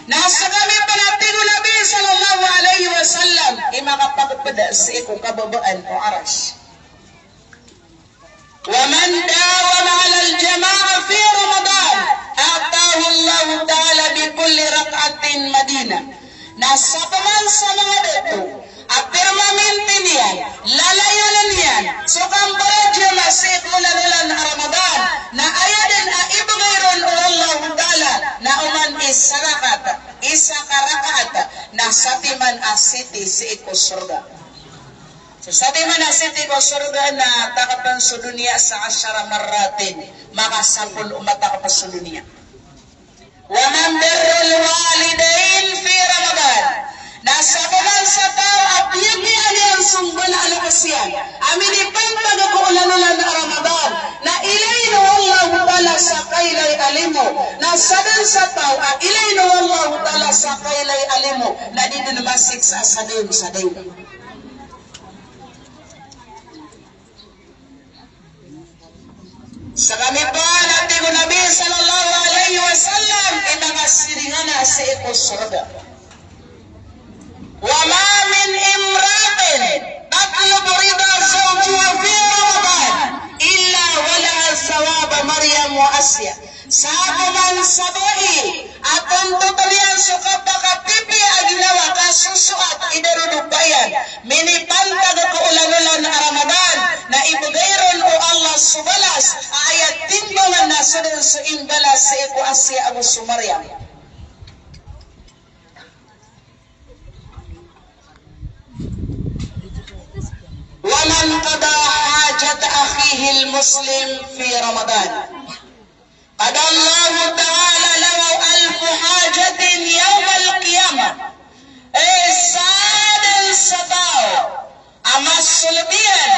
Nasa kami panating Nabi sallallahu alaihi wasallam imakapagpada sa ikong kababaan o aras. ومن داوم على الجماعة في رمضان آتاه الله تعالى بكل ركعة مدينة. Nasa paman sa mga dito at permanente niyan, lalayanan niyan, sukang baradya na sa ikulalulan na Ramadan, na ayadan a ibagayron o Allah Ta'ala, na uman isa karakaat, na satiman asiti sa ikusurga. So satiman asiti ko surga na takapan sa dunia sa asyara maratin, makasapul umatakapan sa dunia. وَمَنْ بِرُّ الْوَالِدَيْنِ فِي رَمَضَانَ. Nasa kuman sa tao at yagi aliyang sunggal alakasyan. Amin ipang pagkakuulanulan na Ramadan na ilay na Allah ta'ala sa kailay alimo. Nasa din sa tao at ilay na Allah ta'ala sa kailay alimo na dito namasik sa sadim. Sa kami pa natin ko Nabi sallallahu alaihi wasallam inangasiringan na sa ikusurga. Wa ma min imratin tatlubu rida zawjiha fi Ramadan illa wala sawaba Maryam wa Asya. Sa kuman saboi atong tutulian sukat nakatipi aginawa kasusuat idarudugbayan minipantag kaulan-ulan na Ramadan na ibugayron o Allah subalas ayat timbangan na sa imbalas sa iku Asya Abu Sumaryam. Waman qada hajat akhihi al-muslim fi Ramadan qad Allah Ta'ala lahu alfu hajatin yawm al-qiyamah. Sadal sa tao amas sulabian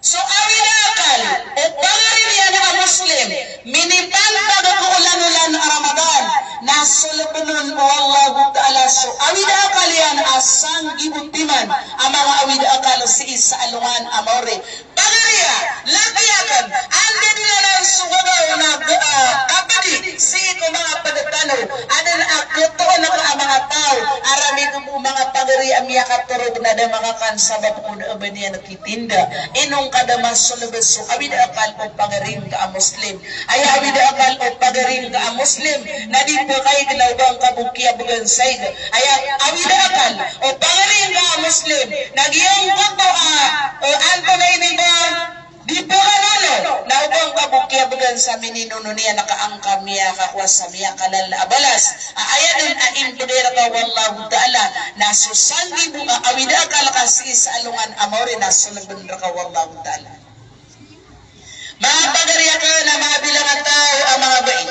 so awinakal o pangarin yan ang Muslim minipantag ako ulan-ulan Ramadan na sulabunan o Allah Ta'ala so awinakal yan asang gibutiman ang mga awinakal si isa alungan amore pangariya lakiyakan anda nila ng sugabaw na kapatid si ito mga padatanaw adan ako na ka mga tao arami ko mga pangariya miyakaturog na da mga kansabab ko na abaniya nakitinda inong kadama sulubes so awid akal o pagaring ka Muslim ay awid akal o pagaring ka Muslim na di po kayo ginawang kabukya bugan sayd ay awid akal o pagaring ka Muslim nagyang koto anto na iniba di po kanalo na ubang kabukya bugan sa mininuno niya nakaangka miya kakwas sa miya kalal abalas ayadan impidera ka wallahu ta'ala na susangi mo awid akal kasi sa alungan amore na sulubun ka wallahu ta'ala. Mga pagariya ka na mga bilangan tao ang mga bayi.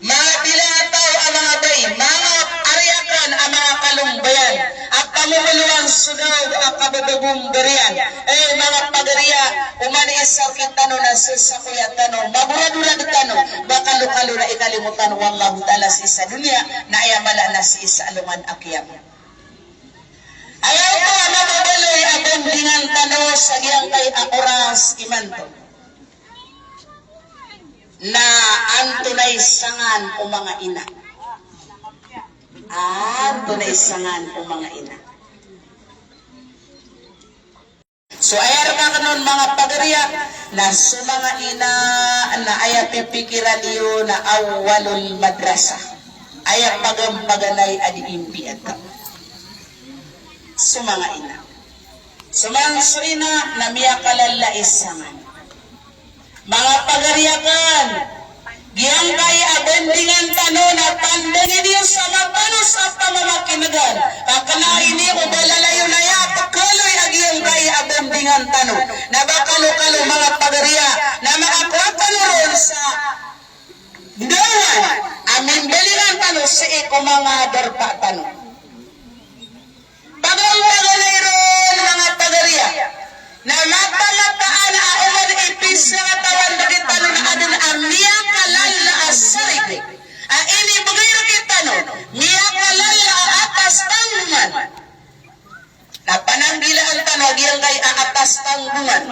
Mga bilangan tao ang mga bayi. Mga ariyakan ang mga kalumbayan. At pamumuluang sunod ang kababagong bariyan. Mga pagariya, umani isar kitano na sasakuya tano. Maburadurad tano. Bakalu-kalu na ikalimutan wallahu ta'ala si isa dunia na ayamala na si isa alungan akyam. Ayaw ko mababaloy ang bundingan tano sa giyang kay oras imanto. Na antunay sangan o mga ina. Antunay sangan o mga ina. So ayar ka kanon mga pagariya na sa mga ina na ayat pipikiran niyo na awalul madrasa. Ayat pagampaganay adi impian ka. Sa mga ina. Sa mga ina na miyakalala isangan. Mga pagariyakan, giyang kaya abendingan tano na pandangin niyo sa matano sa pamamakinagan. Kakanain niyo balalayo na ya, pakaloy agiyang kaya abendingan tano. Na bakalo-kalo mga pagariya, na makakwapano ron sa dawan, amin belingan tano sa iko mga darpa tano. Pagang-pagalay ron mga pagariya, na mata-mataan na umad ipis na katawan na kita na adun miya kalal na asarig. Ini bagay kita no, miya kalal na atas tanggungan. Na pananggilaan tanong yung kay atas tanggungan.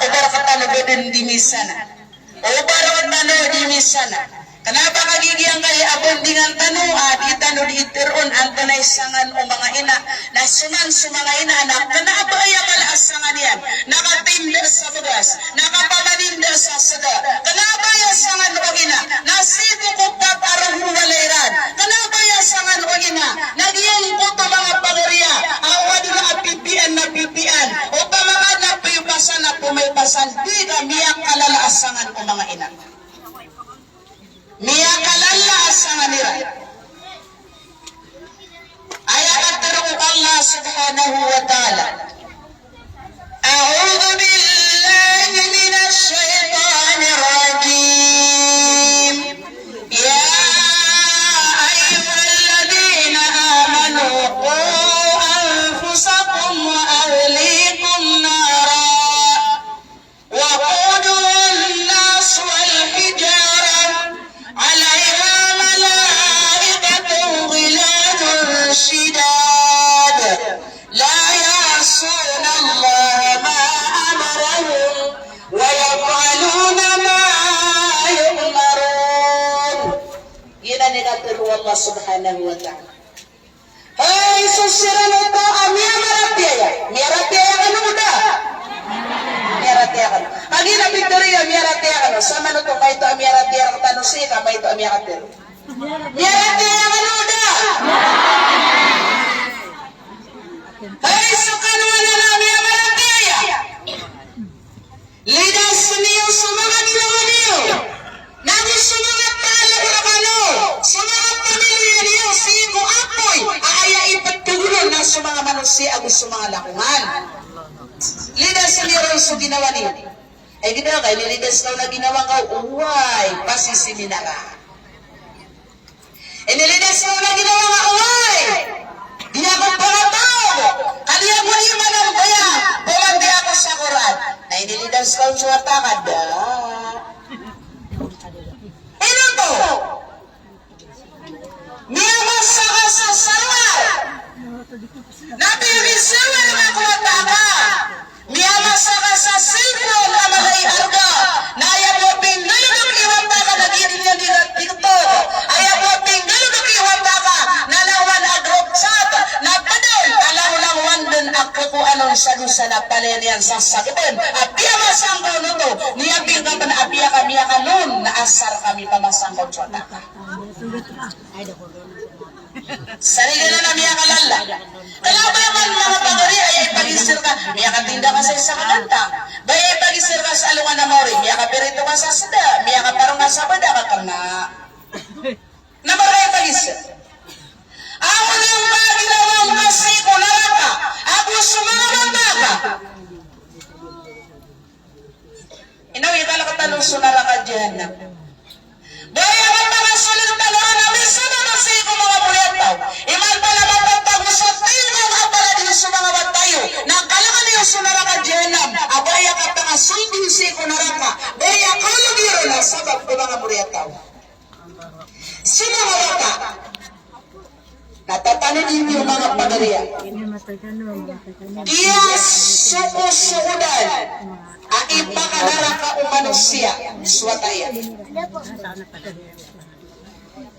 Ubar ka tanong bedin di misana. Ubar ka tanong di misana. Kenapa kagigiyang kay abundingan tanong dito kayo di itiron ang kanaysangan o mga ina na suman sa mga ina anak na naabaya malaasangan yan nakatinda sa bugas nakapamaninda sa saga kanabaya sangan o ina nasigo ko paparang huwalayran kanabaya sangan o ina nagyang ko to mga pagariya awad na apipian na pipian o pamangad na pipasan na pumaypasan di ka miyak kalalaasangan o mga ina miyak kalalaasangan nila ayat terung Allah subhanahu wa ta'ala a'udhu billahi minash shaitanir rajim ya ayyuhalladzina amanu qu anfusakum wa ahlikum nara wa quduha an-nas wal hijara 'alayha malaikatun ghiladun shidad la ya'suna Allah ma amarahum wa yaf'aluna ma yu'marun. Ina ninatiro Allah subhanahu wa ta'ala. Hai susirano to amia marapia. Marapia kan udah. Marapia kan. Agina Victoria marapia kan. Sama no to kay to marapia kan tanusi ka may to marapia. Marapia kan udah. Hai sukano na amia marapia. Lidas niyo sumangat niyo. Nagi sumangat talo rabano. Sumangat pamilya niyo sigo apoy. Aaya ipatulon na sa mga manusia agus sa mga lakungan. Lidas niyo rin sa ginawa niyo. Ay ginawa kay nilidas na ginawa ka uway pasisiminara. Nilidas na ginawa ka uway. Di ako pangatao. Kaliya mo niyo manang baya. Buwan di ako sa Quran. Ay nilidas ka suwata ka da. Ino to? Miyamas sa sarwar. Nabibisawa na kuwata ka. Miyamas sa silpo na malay arga. Na ayaw mo pingalunok iwanta ka na dirinya dito. Ayaw mo pingalunok iwanta ka na lawan agrupsat. Na padol, alam lang wandun ako kung anong salusa na palenian sa sakitin. Apiya masanggaw no to. Niyabing ka pa na apiya kami nun. Naasar kami pa masanggaw tsota ka. Sarili na na miya kalala. Kalabayan mga pagari ay ipagisir ka. Miya ka tinda ka sa isa kakanta. Baya ipagisir ka sa alungan na mori. Miya ka perito ka sa sada. Miya ka parang nga sa bada ka kang nabaray ipagisir. Ako na yung pagilawang masiko na ka. Ako sumamanda ka. Inaw yung kalakatanong sunara ka dyan na. Baya ka parang sulit talaga na misa na masiko mga muletaw. Iman pala mapagpagusot tayo nga para din sa mga batayo. Nagkalaka niyo sunara ka dyan na. Abaya ka pa nga sundin siko na raka. Baya ka lagiro na sabab ko mga muletaw. Sino mga bata? Natatanin niyo mga pagariya. Iya suko-sukudan. Ipakadara ka o manusia. Swataya.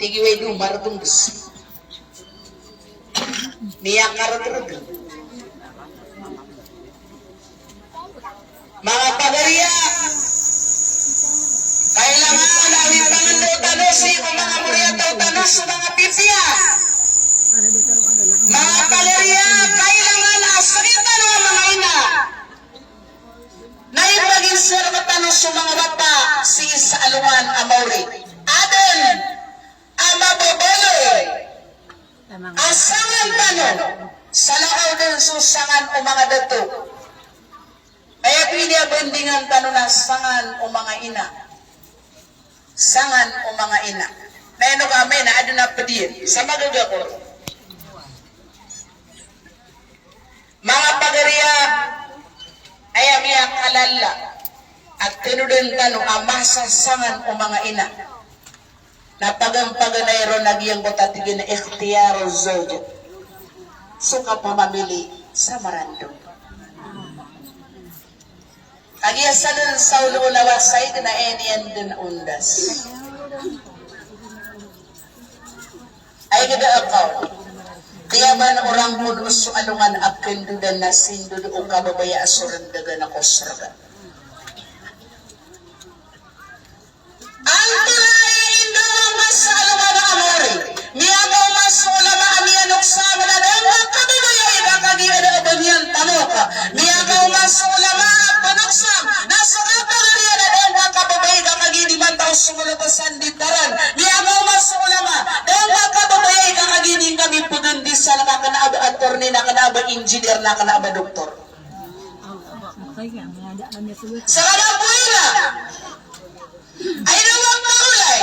Tigiway do maratunggus. Niya karag-rag. Mga pagariya. Kailangan namin pangandotan si mga muriataw tanos sa mga pipya. Mga pagariya, kailangan asalitan ng mga ina. Na ipaging sermatan sa mga bata si sa alungan amori. Aden, amaboboloy. Asangan tanon, sa lakaw din susangan o mga dato. Kaya pinabandingan tanon na sangan o mga ina. Sangan o mga ina. Na ino kami na adun na pedir. Sa magagakor. Mga pagariya, ay amiyak alala at tinudin tanong amasa sangan o mga ina. Napagampaganayro nagyang botatigin na ikhtiyaro zojo. Suka pamamili sa marando. Agiyasalan sa ululawasay na eniyan din undas. Ay Ay gada akaw. Kaya man orang pun usu alungan akin dudan na sindu doong kababaya asuran daga na kosraga. Ang tulay indo mas sa alungan na amori. Miyagaw mas ulama amiyanok sa manadang kababaya ikakagiya na abanyan tamoka. Miyagaw mas ulama panaksam. Nasa kapagariya na dang kababaya ikakagini man tao sumulatasan ditaran. Miyagaw mas ulama. Dang kababaya ikakagini kami pagandis sa nakakanaaba attorney, nakanaaba engineer, nakanaaba doktor. Sa kanabuela, ay nawang maulay.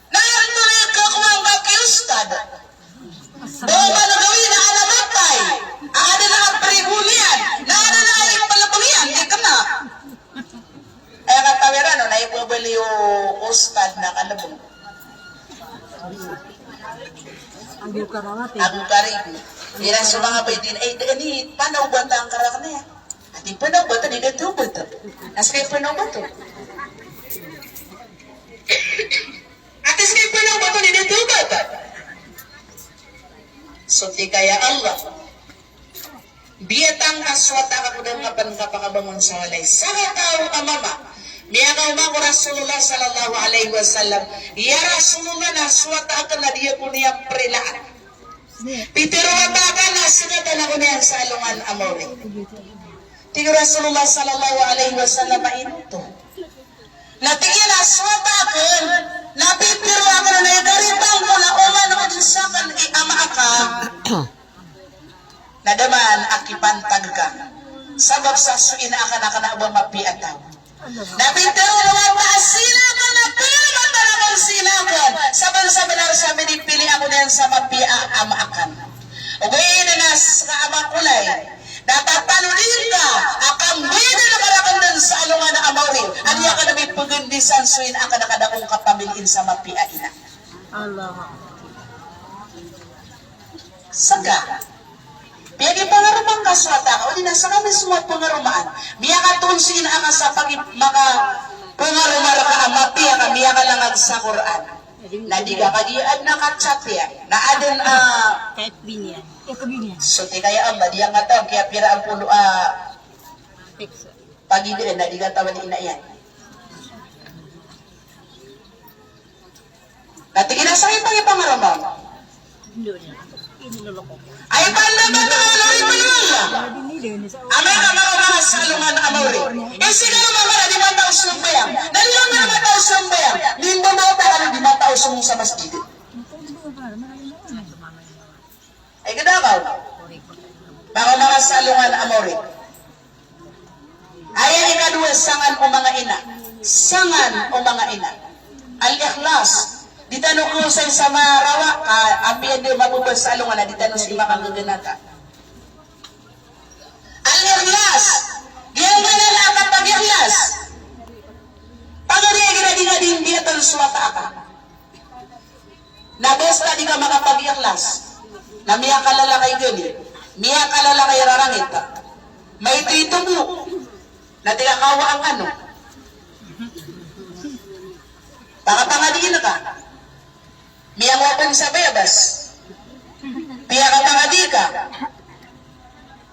Nayang ka kumang kakiustad. Bawa na gawin na alamatay. Ada na ang perigulian. Ada na ang palabangian. Di ka na. Ay katawiran, na ibabali yung ustad na kalabong. Agung karibu. Ira sa mga baitin, ay ini panaw ba ang karak na yan? At yung panaw ba ito, di ka ito ba ito? As kayo panaw ba ito? At is kayo panaw ba ito, di ka ito ba ito? So, di kaya Allah. Biyatang kaswata kakudang kapan kapakabangon sa walay. Sa katao amama. Miyagaw mga Rasulullah sallallahu alaihi wasallam. Ya Rasulullah na suwata akan na diya po niya prelaan. Pitiro abakan na sinata na ko niya sa alungan amore. Tiyo Rasulullah sallallahu alaihi wasallam ito. Natingin na suwata akan, napipiro akan na nagaritang ko na uman o din sa akan ama aka. Nadaman akipantag ka. Sabab sa suin akan abang mapiataw. Napintero naman sila ka na pinaman talagang sinakan. Saban-saban na sa minipili ako na yan sa mapia amaakan. Ugayin na na sa amakulay. Natatanulin ka. Akang bida na karakandan sa alungan na amawin. Ano yan ka na may pagundisan suin ang kanakadakong kapamilin sa mapia ina. Allah. Saga. Piyagi pangarumang kaswata ka, o di nasa kami sumot pangarumaan. Miya ka tunsin ang sa maka pangarumara ka ang mapiya ka, miya ka lang sa Quran. Na di ka kadiyan na katchat yan. Na adon kahit binyan. So di kaya ang madiyang nga tao, kaya pira ang puno pagidiin na di ka tawan ina yan. Natigin na sa ipang pangarumang. Ay pandaman na lari pa naman amay ka mga salungan na amawri. Eh siguro mga di mataos ng bayang. Nalilang na mataos ng bayang. Lindo na ito ka di mataos mong sa masjid. Ay kadakaw. Mga salungan na amawri. Ay ikadua sangan o mga ina. Sangan o mga ina. Al-ikhlas. Di tanong ko sa marawa, apiyan di mabubas sa alungan na di tanong si makang gaganata. Al-ikhlas. Diyan ka na lang kapag ikhlas. Pagariya gina din di atal suwata ka. Na besta di ka makapag-ikhlas. Na miya kalala kay gani. Miya kalala kay rarangit. May ito mo. Na tilakawa ang ano. Pakapangadiin na ka. Miyang wapon sa bayabas. Piya ka pangadi ka.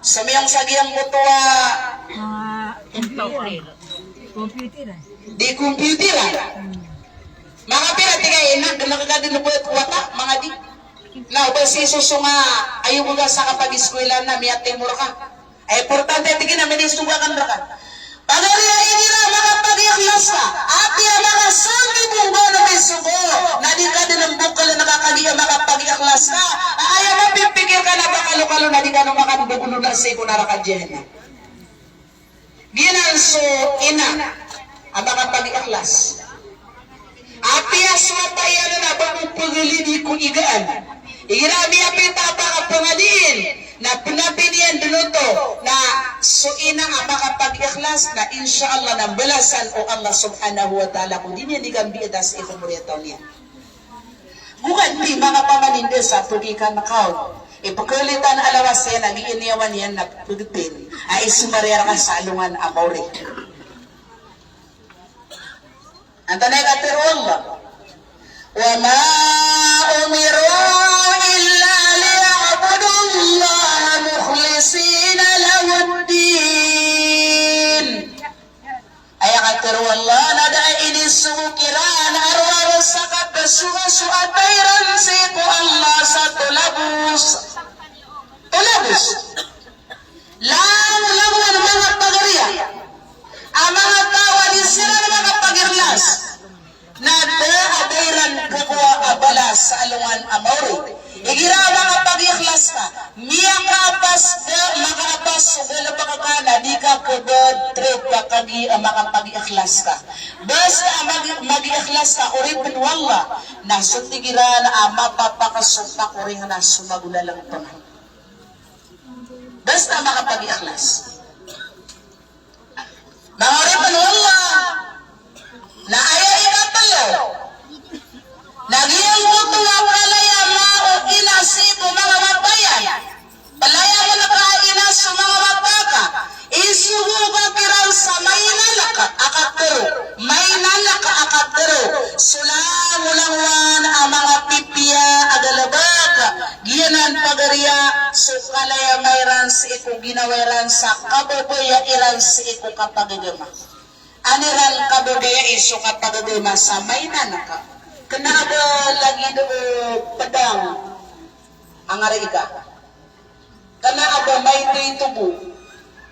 Sa miyang sagiyang kutuwa. Computer. Di computer. Mga pira tingay nakagagin na po at wata. Mga di. Na ba si susunga ayaw mo sa kapag-eskwela na miyating mo ka. Ay importante tingin na minisugakan ka. Pagariya inira makapag-ikhlas ka. Ati ang mga sangi munggo na may sugo. Na di ka din ang bukal na nakakagiya makapag-ikhlas ka. Ayaw mo pipigil ka na bakalo-kalo na di ka nung makabugulo na sa ikunara ka dyan. Ginanso ina ang makapag-ikhlas. Ati aswata yan na bagong pagilini kung igaan. Igirabi apita pa ka pangadin. Na pinapinian dunuto na suina ang makapag-ikhlas na insyaAllah ng balasan o Allah subhanahu wa ta'ala kung di niya digambiitas ikumuritaw niya. Bukan di mga pamaninde sa tugikan na kao. Ipagkulitan alawas yan, nag-iiniyawan yan na pagtin ay sumarera ka sa alungan amore. Ang tanay ka pero Allah. وما أمر atayran si ko Allah sa tulabus. Tulabus. Lang ang mga pagariya. Ang mga tawa di sila ng mga pagirlas. Na atayran kukuha abalas sa alungan amawri. Igira mga pag-ikhlas ka. Miya ka apas na maka-apas sugala pa ka na di ka kudod trip ka kagi mga pag-ikhlas ka. Basta mag-ikhlas ka uripin wala na sutigira na mapapakasupa ko rin na sumagulalang pangan. Basta makapag-ikhlas. Mga uripin wala na ayaw ikatalo. Nagyang mutuwa palaya mao inasipo mga mabayan. Palaya mo na kainas sa mga mabaka. Isugo ka kiran sa may nalaka akatero. May nalaka akatero. Sula mo lang ang mga pipiya agalabaka. Giyanan pagariya sukalaya mayran sa iko ginaweran sa kababoya iran sa iko kapagagama. Aniran kababoya iso kapagagama sa may nalaka. Kenapa lagi pedang angarika? Kenapa may tubo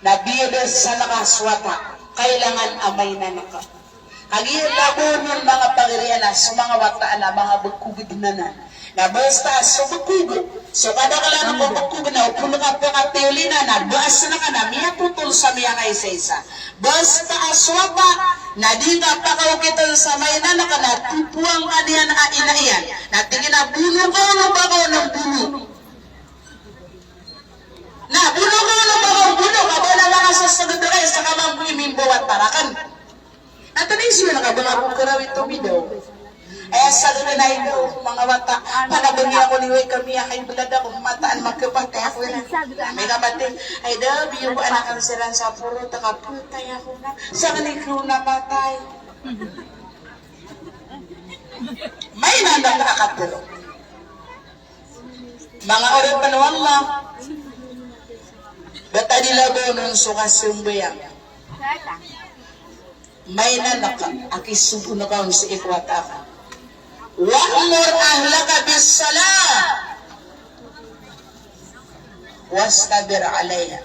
na biya sa nakaswata kailangan amay na naka. Agi labon mga pagirian na sa mga wataan na mga bagkugid na basta sumagkugid. So kada kala na bagkugid na puno ka pangatiulina na baas na ka na miya tutol sa miya kay isa. Basta aswata na di ka pakawakitan sa may na tupuang kaniyan a inaiyan na tingin na buno ka ng bagaw ng buno. Na buno ka ng bagaw buno ka ba na lang sa sagdare sa kamang imimbo at tarakan. At ito na ka ba nga karawin tumidaw. Eh sa doon na ito mga wata panabagi ako niway kami kay bulad ako mataan magkapatay ako na may kabating ay daw biyo ba anak ang siran sa puro takaputay ako na sa kanikro na patay may nandang nakakaturo mga oras pa na wala bata nila ba nung sukasumbayang may nanaka akisubo na kaon sa ikwata ka wa'mur ahlaka bis-salah wastabir 'alayha.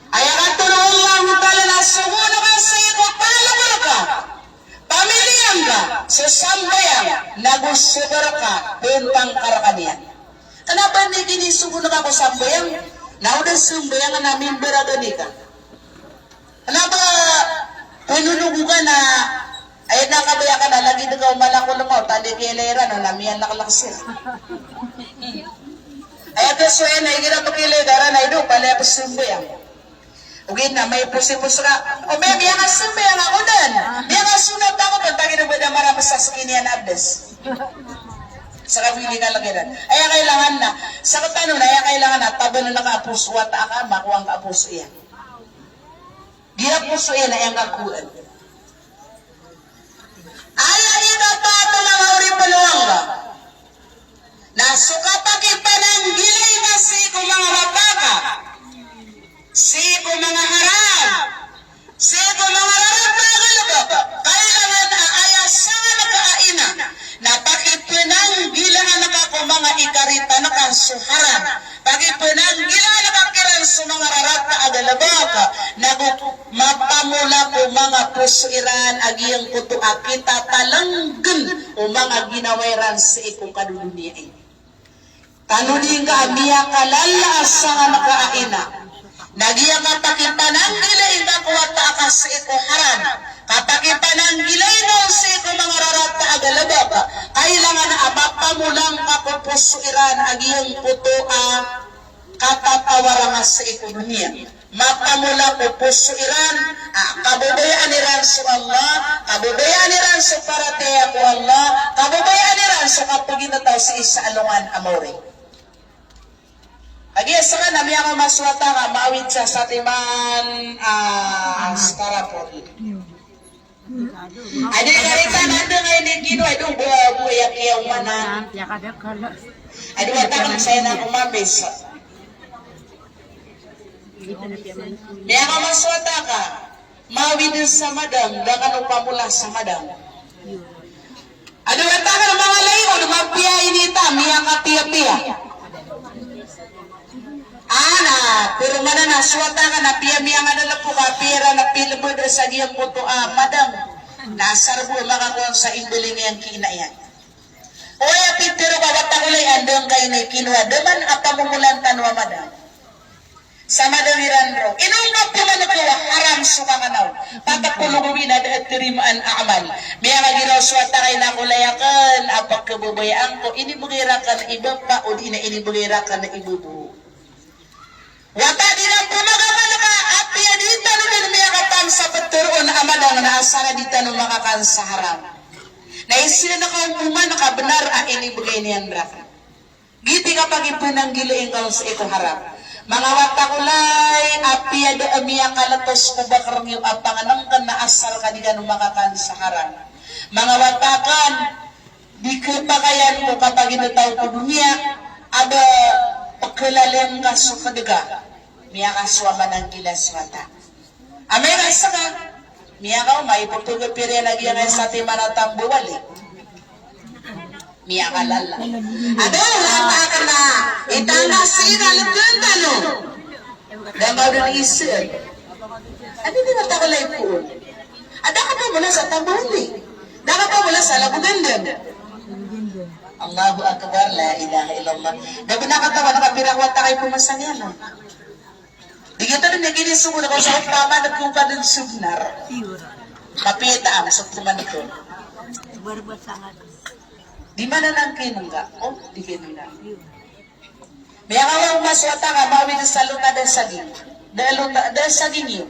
Ayat Allah Ta'ala na sumunod ka sa ito palabor ka. Pamilyan ka sa sambayan nagusubor ka puntang karakanian. Kenapa ni gini sumunod ako sambayan? Na udah sambayan namin beragani ka. Kenapa pinunugo ka na ay nakabaya ka na, lagi na ka umalako ng mga tali kilera, no, namiyan nakalaksir. Ay ito so yan, ay gina pakilera na ito, pala po sumbayang. Ugin na, may pusipus ka, o may biya ka sumbayang ako din. Biya ka sunod ako, pagtagin na ba na maramas sa skinian abdes. Sa kabili ka lagi na. Ay kailangan na, sa katano na, ay kailangan na, tabo na naka-apus, wata ka, makuha ang ka-apus iyan. Gina-apus iyan, ay ang kakuan. Ayaw ito pa ito mga uripaluang ba? Nasuka pakipananggilay na siko mga mapaka, siko mga harap, siko mga harap ba? Kailangan na ayasan na kaaina na pakipananggilay na ako mga ikarita na kasuharan. Pakipananggilay na kakiran sa mga harap na agalabaka na mapamula ko mga pusuiran agiyang kuto akita talanggan o mga ginawairan sa ikong kaduduniain. Tanunin ka amiya kalala sa nga nakaaina. Nagiya ka pakipananggilay na kuwata ka sa ikong haran. Kapakipananggilay na sa ikong mga rarat na agalabaka. Kailangan na apapamulang kapupusuiran agiyang kuto katatawaran sa ikong dunia. Mapamula ko pusuiran, kabubayaan niran sa Allah, kabubayaan niran sa parataya ko Allah, kabubayaan niran sa kapaginataw sa isa alungan amore. Agi sa ka nami ako maswata nga maawit sa timan starapol. Adi karita nando nga hindi gino ay dong buyak yung mana. Adi wata ka saya na kumabis. Kaya ka maswata ka, mawid sa madam, dakan upamula sa madam. Ada watakan mga layo, lumapia inita, miya kapia-pia. Ana, pero mana na swata ka na pia-miya nga nalapo ka, pira na pilibod sa giyang puto, madam, nasarbo makakuha sa imbiling yang kinayan. Oya pitero ka watakulay andong kayo na ikinwa, daman apamumulan tanwa madam. Sama damiran ro. Inungkap ko man ko haram suka kanaw. Pagkapuluguin na tirimaan amal. Miya magiraw swata kay nakulayakan, apak kabubayaan ko, inibugirakan iba pa o inibugirakan na ibubu. Wata din ang pumagamal ka, api dito naman miya katan sa paturon amal ang naasara dito nung makakan sa haram. Naisira na kaupuman, nakabenar inibugay niyan raka. Giti kapag ipunang giluin ka sa ito harap. Mga watakulay, apiya do amiya kalatos ko bakarang yung apanganang ka na asal ka di ka numakakan sa harap. Mga watakan, di kapakayan mo kapag inataw ko dumiya, ada pagkalalim ka sa kadaga, miya kaswama ng gilas wata. Amay ka isa ka, miya ka umay, pagtugapirya lagi ang sa timanatang buwali. Miya kalala. Ada wata ka na, itanga sila lebih talo. Gambar dan isu. Ada di mata kalay po. Ada ka pa mula sa tabuli. Ada ka pa mula sa labugandan. Allahu Akbar, la ilaha illallah. Gabi nakatawa nakapirang wata kay pumasangyan. Di kita rin naging sumunod ako sa upama nagkumpa ng subnar. Kapita ang sa kuman ito. Berbasangat. Di mana nang kinungga? Oh, di kinungga. May awang maswata ka, mawin sa luta dahil saging. Dahil saging yun.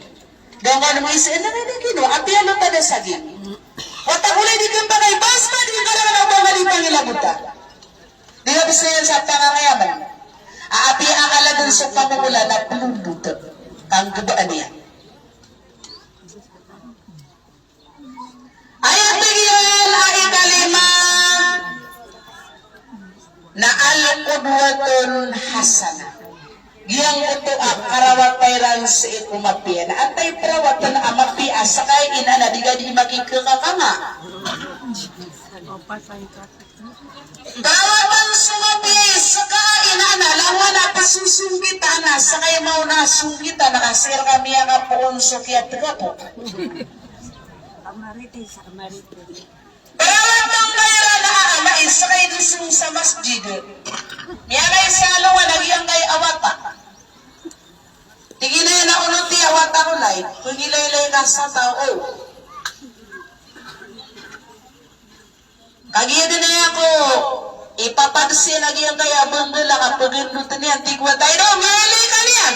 Dahil nga naman isa, na kinungga, api ang luta dahil saging. Wata kulay di kang bagay, basta di ka lang ang mga lipang ilabuta. Di ka bisa yan sa pangangayaman. Aapi akala dun sa pamumula na pulubuto. Kang gabaan niya. Ayat tigil ay kalima na al-qudwatun hasana. Giyang ito ang karawat pairan sa ikumapia. Na antay perawatan amapia sakay inana diga di makikakakanga. Kawatan sumapia sakay inana lawan na pasusunggitana sakay mau nasunggitan nakasir kami ang kapuon sukiat gapo. Perawatan pairan na amay sakay disung sa masjid. Miyagay sa alawan, nagyang kay awata. Tigilay na unod ti awata ko lay, pagilay-lay ka sa tao. Kagiya din na ako, ipapadsi nagyang kay abandula ka, pagindutan niyan, tigwa tayo daw, mayalay ka niyan.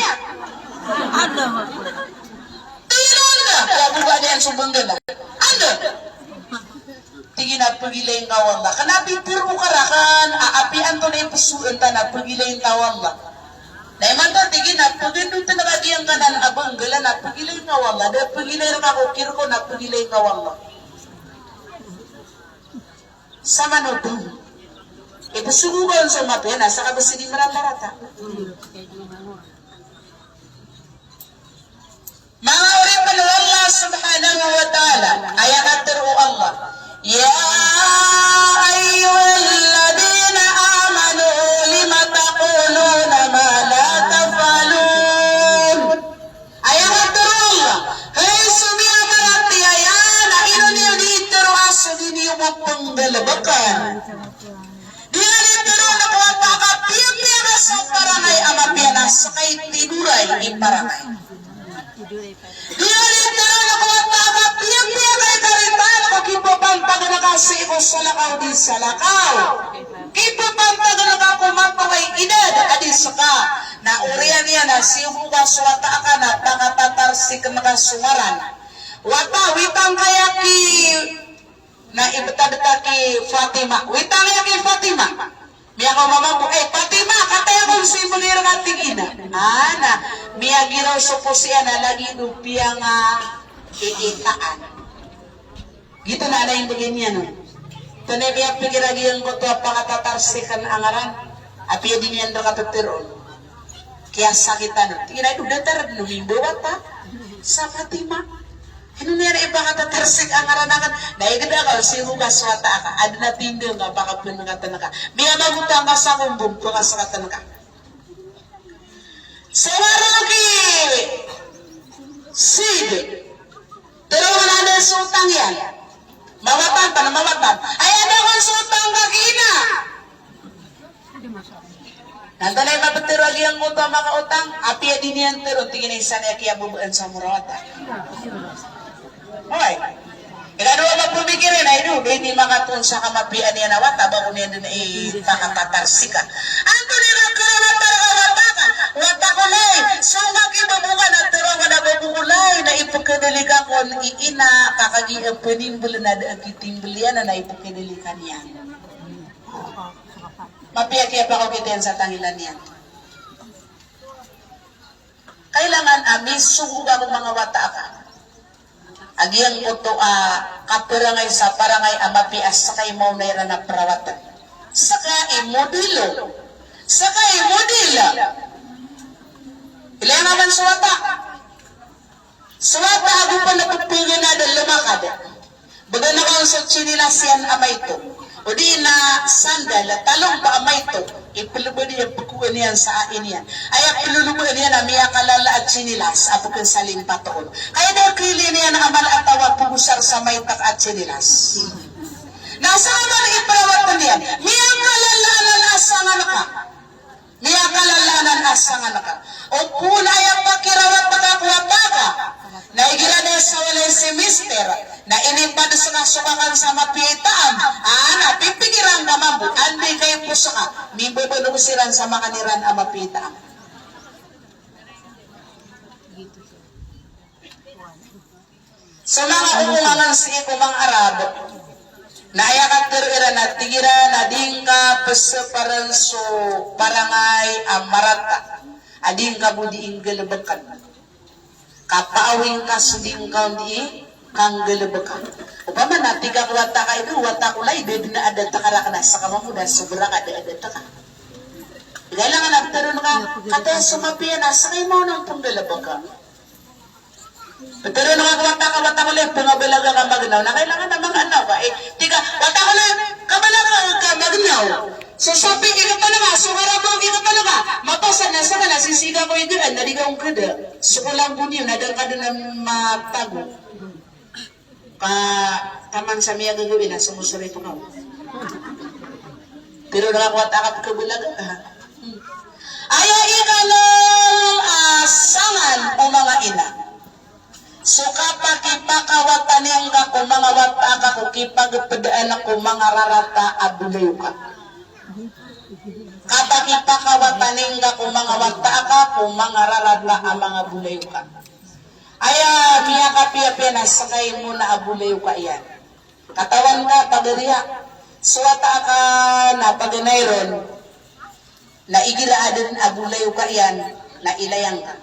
Tigilay na, kaya buba niyan subandula. Ano? Tingin na pagilay ang kawang la. Kanabi piro karakan, aapian to na yung pasuan ta na pagilay ang kawang la. Naiman to, tingin na pagindong tinagagi ang kanan abang gala na pagilay ang kawang la. Dahil pagilay ang kakukir ko na pagilay ang kawang la. Sa manutong. Ipasugugan sa mapena, sa kabasini marata-rata. Mga uripan Allah subhanahu wa ta'ala, ayakat tiro Allah. Ya ayyuhalladzina amanu lima taquluna ma la taf'alun. Ayakat Allah. Hey sumia marati ayana ino niyo dito aso niyo mo panggalabakan. Dia dito na kuwata ka piya sa parangay amapiana sa kay tiduray iparangay. Dia dito na kuwata ka piya kay karitan kipapantag na kasi ko sa lakaw di sa lakaw. Kipapantag na ka kumapaway edad adis ka. Na uriyan niya na sihuga suwata ka na pangatatarsik na sumaran. Wata witang kaya ki na ibetadata ki Fatima. Witang kaya ki Fatima. Miya ko mamamu, Fatima, kataya kong simulir nga tingina. Na, miya giraw supusiya na lagi lupiya nga iitaan. Gitu na yung beginian. Tanay biya pigiragiyan ko to pangatatarsikan angaran. Api din yan do kapitiron. Kaya sakitan. Tingnan ito datar lumimbo wata sa Fatima. Ano niya na ipakatatarsik ang aranakan? Naigada ka, siruga swata ka. Ada na tindo nga, baka pinagatan ka. Miya magutang ka sa kumbong, kung kasakatan ka. Sawarugi! Sid! Pero wala na sutang yan. Mawatan pa na mawatan. Ay, ada kong sutang kakina! Nanda na yung mapatiragi ang utang mga utang. Api din yan tiro, tingin na isa na kaya bubuan sa murawata. Okay. Ikano ang magpumikirin ay do, hindi makatun sa kamapian niya na wata, bago niya din ipakatatarsik ka. Ang tuliran ka na para wata ka, wata ko na so mag-ibabukan at turo ka na babukulay, na ipagkanaliga ko ang iina, kakagiang panimbul na akitimbul yan na ipagkanalikan yan. Mapiyak-iyak ako kitin sa tangilan yan. Kailangan amis, sugugan ng mga wata ka. Agiyang ito kaperangay sa parangay amapias sakay mo na iran na perawatan. Saka imodilo. Saka imodila. Ilan naman suwata? Suwata ako pa napagpingin na dahil lumakad. Baga na kang sa chinilas yan amay to. O di na sandal, talong pa amay to. Ipulubo niya, pukuan niyan sa ain yan. Ay, pilulubo niya na miya kalala at sinilas, apo kang saling patoon. Kaya daw kili niya na amal at tawag pugusar sa maytak at sinilas. Nasa amal iparawatan niya, miya kalalanan asangan ka. Miya kalalanan asangan ka. O punay ang pakirawat pagkakwata ka. Naigira na sa walay semester, na inipad sa nasukakan sa mapitaan, pipigirang naman mo, andi kayo puso ka, mibubunusiran sa makaniran ang mapitaan. Sa mga umulangan si ikumang Arabo, na ayakat tira na tigira na dingka peseparan so parangay amarata, adingka budi inggalabakan. Kapaawing ka suding kang di kang galabakan. Upama na tiga wata ka ito, wata kulay, bebe na ada takarak na sa kamamuda, sobra ka ada taka. Kailangan nagtaroon ka, kata sumapiya na, sakay mo ng panggalabakan. Pero nung wata kulay, pangabalaga ka magnaw, na kailangan na mga anaw ka, tiga, wata kulay, kabalaga ka magnaw. So sabi, ika pa na nga, sumarabang ika pa na nga, mapasan na sa kana, sisiga ko yung dyan, naligaw ka da, sukulang po niyo, nadang ka doon ng matago. Tamang sa miya gagawin na, sumusuray po ka. Pero nakakuha takap ka bulaga. Ayaw ika ng asangan o mga ina. So kapag ipakawatanin ka kung mga wata ka, kung ipagpadaan ako mga rarata, abulayo ka. Kapag ipakawatanin ka kung mga wata ka, kung mga rarata ang mga bulayo ka. Aya, miya kapiya na sakay mo na abulayo ka yan. Katawan ka, pagariya. Suwata ka na paganayron, na igiraadin abulayo ka yan, na ilayang ka.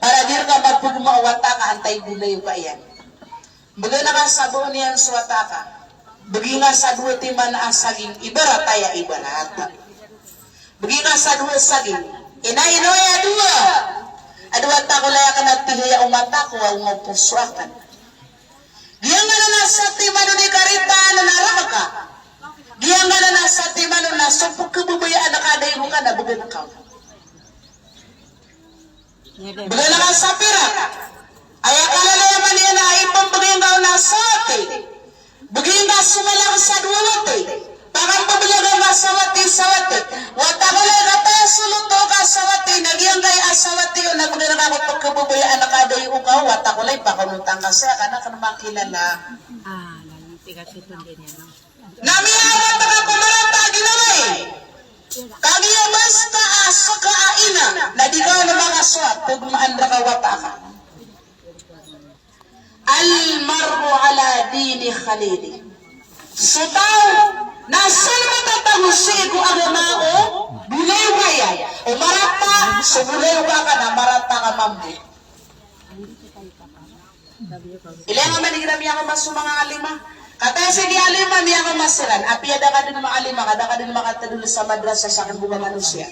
Para dir ka magpugmawata ka, antay bulayo ka yan. Baga na ka sabo niyan suwata ka. Bagi nga sa duwa timan na asaging, ibarataya ibarata. Bagi nga sa duwa saging, inainoya duwa. Aduwa ta ko laya ka nagtihaya umata ko ang mapusuakan. Diyan nga na nasa timano ni karita na narama ka. Diyan nga na nasa timano na supok kabubayaan na kadayo mo ka na bugan ka. Bugan na ka sa pira. Ay akalalayaman niya na ipang bagay nga na sa ate. Bagay nga sumalang sa duwate. Parang pabalaga nga sawati. Wata ko lang kata suluto ka sawati. Nagyang kay asawati yun. Nagmagana ka pagkabubayaan na kadayo ka. Wata ko lang pakunutang ka siya. Kana ka naman kilala. Tiga-tipon din yan. Namiyawan ka kumarata ginaway. Kagiya basta asa ka aina. Na di ka na mga swat. Pagmaan na ka wata ka. Al-mar'u ala dini khalili. So tao, nasan matatagusi ko agamao, bulay ka yan. O marata, so bulay ka na, marata ka mamdi. Ilan nga manigram niya ka mas mga alima? Katasi di alima niya ka masiran, apiyada ka din mga alima, kada ka din makatadul sa madrasa sa kanbunga manusia.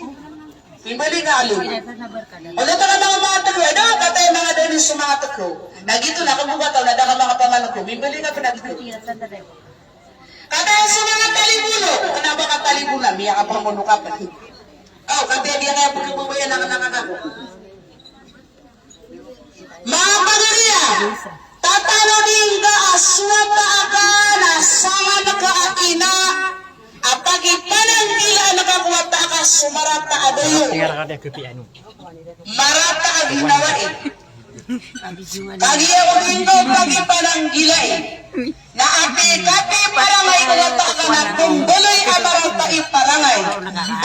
Pimbali nga alo. Pinata na barkada. O dito ka mga matak ko. Ano, katay mga doon yung sumatak ko. Nagito na, kumugataw, nadaka mga pamalag ko. Pimbali nga pinag ko. Pinata na rin. Katay sa mga talibulo. Ano ba ka talibulo? Miya ka pang muno ka pa. Oh, katay diya kaya pagkabubayan ang nakakako. Mga pagariya, tatanungin ka aswata ka na sama na ka akina apag ipanang ila nakakuwata ka sumarata adayo. Marata ang ginawa eh. Kagiya ko dito pag ipanang gilay. Na api-kapi para may kuwata ka na kumbuloy ang marata iparangay.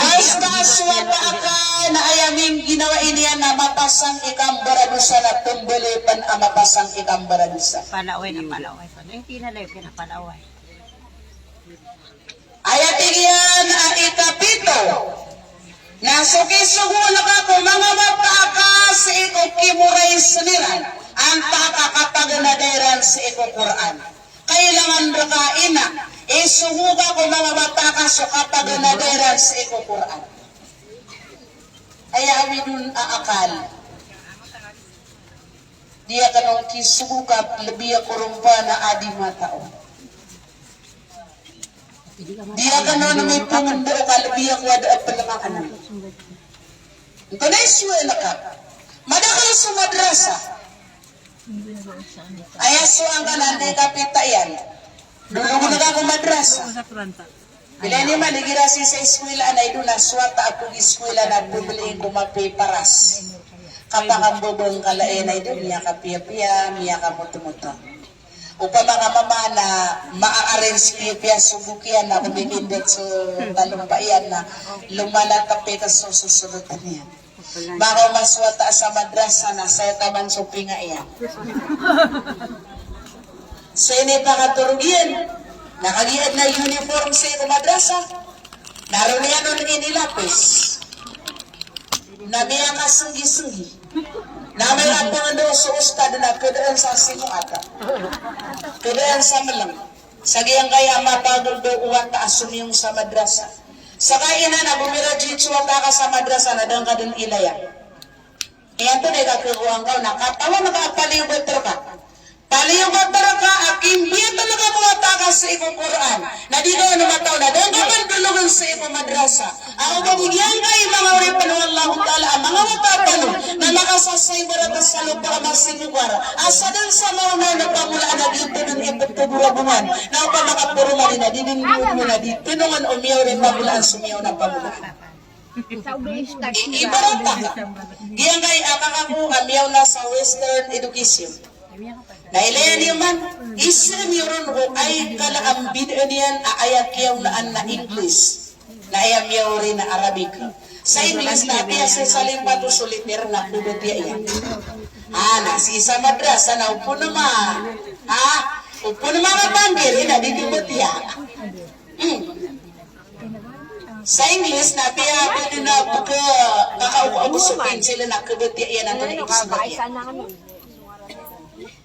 Basta aswata ka na ayaming ginawa iniya na mapasang ikambaradusa na kumbuloy pan ang mapasang ikambaradusa. Palaway na palaway. Yung tinalay ka na palaway. Ayatigyan ang ikapito. Nasukisugo na ka kung mga mapaka sa ikukimuray seniran ang pakakapaganaderan sa ikukuran. Kailangan rakain na isugo ka kung mga mapaka sa kapaganaderan sa ikukuran. Kaya awin aakal. Dia kanong kisugo ka lebih kurumpa na adi matao. Dia gano'n na may pangundo o kalabiyak wada at palangakan. Ito na iswela ka. Madakal sa madrasa. Ayaso ang kanan, di kapita yan. Dulugo na ka kung madrasa. Bila ni maligirasi sa eskwela na ito na swata ako eskwela na bumili ko mapiparas. Kapag ang bubong kalain na ito, miya ka piya-piya, miya ka muto-muto. Upang mga mama na maa-arrange piya subukian na kumikindit so talumpayan na lumalatapi ka so susunutan yan. Baka maswata sa madrasa na sa taman supinga yan. So ini pakaturugyan. Nakagiad na uniform sa ito madrasa. Naroon niya nun inilapis. Nabiya ka sunggi-sunggi. Na may lapangan daw sa ustad na kadaan sa sinong ata. Kadaan sa malang. Sagiyang kaya mapagod daw uwan ta asum yung sa madrasa. Sa kainan na bumira jitsu ata ka sa madrasa na dang ka dun ilaya. Iyan to na ikakukuhan ka. Nakatawa nakapalibot ka. Palibot ka. Akimbiyat na nakakuwata ka sa ikong Quran. Na di ka namataw na. Dahil ka man dulugan sa ikong madrasa. Ako kabigyan kayo mga uripan ng Allah Ta'ala. Ang mga matapano na nakasasay barata sa lupa ka masinugwar. Asa din sa mauna na pamulaan na dito ng ipagtuburabuman. Na upang makapuruman na dinindiyon mo na dito. Pinungan umiyaw rin pamulaan sumiyaw na pamulaan. Ibarata ka. Diyan kayo akakaku amiyaw na sa Western Education. Nailayan niyo man, isang yun ko ay kalaambid niyan aayat yaw na English. Naayam yaw rin na Arabic. Sa English na biya sa salimpato soliter na pudot yan. Si isa madrasa na upo naman. Upo naman ang banggir, inadidibot yan. Sa English na biya pwede na pagka kakauabusupin sila na kubot yan ang nagsabot yan.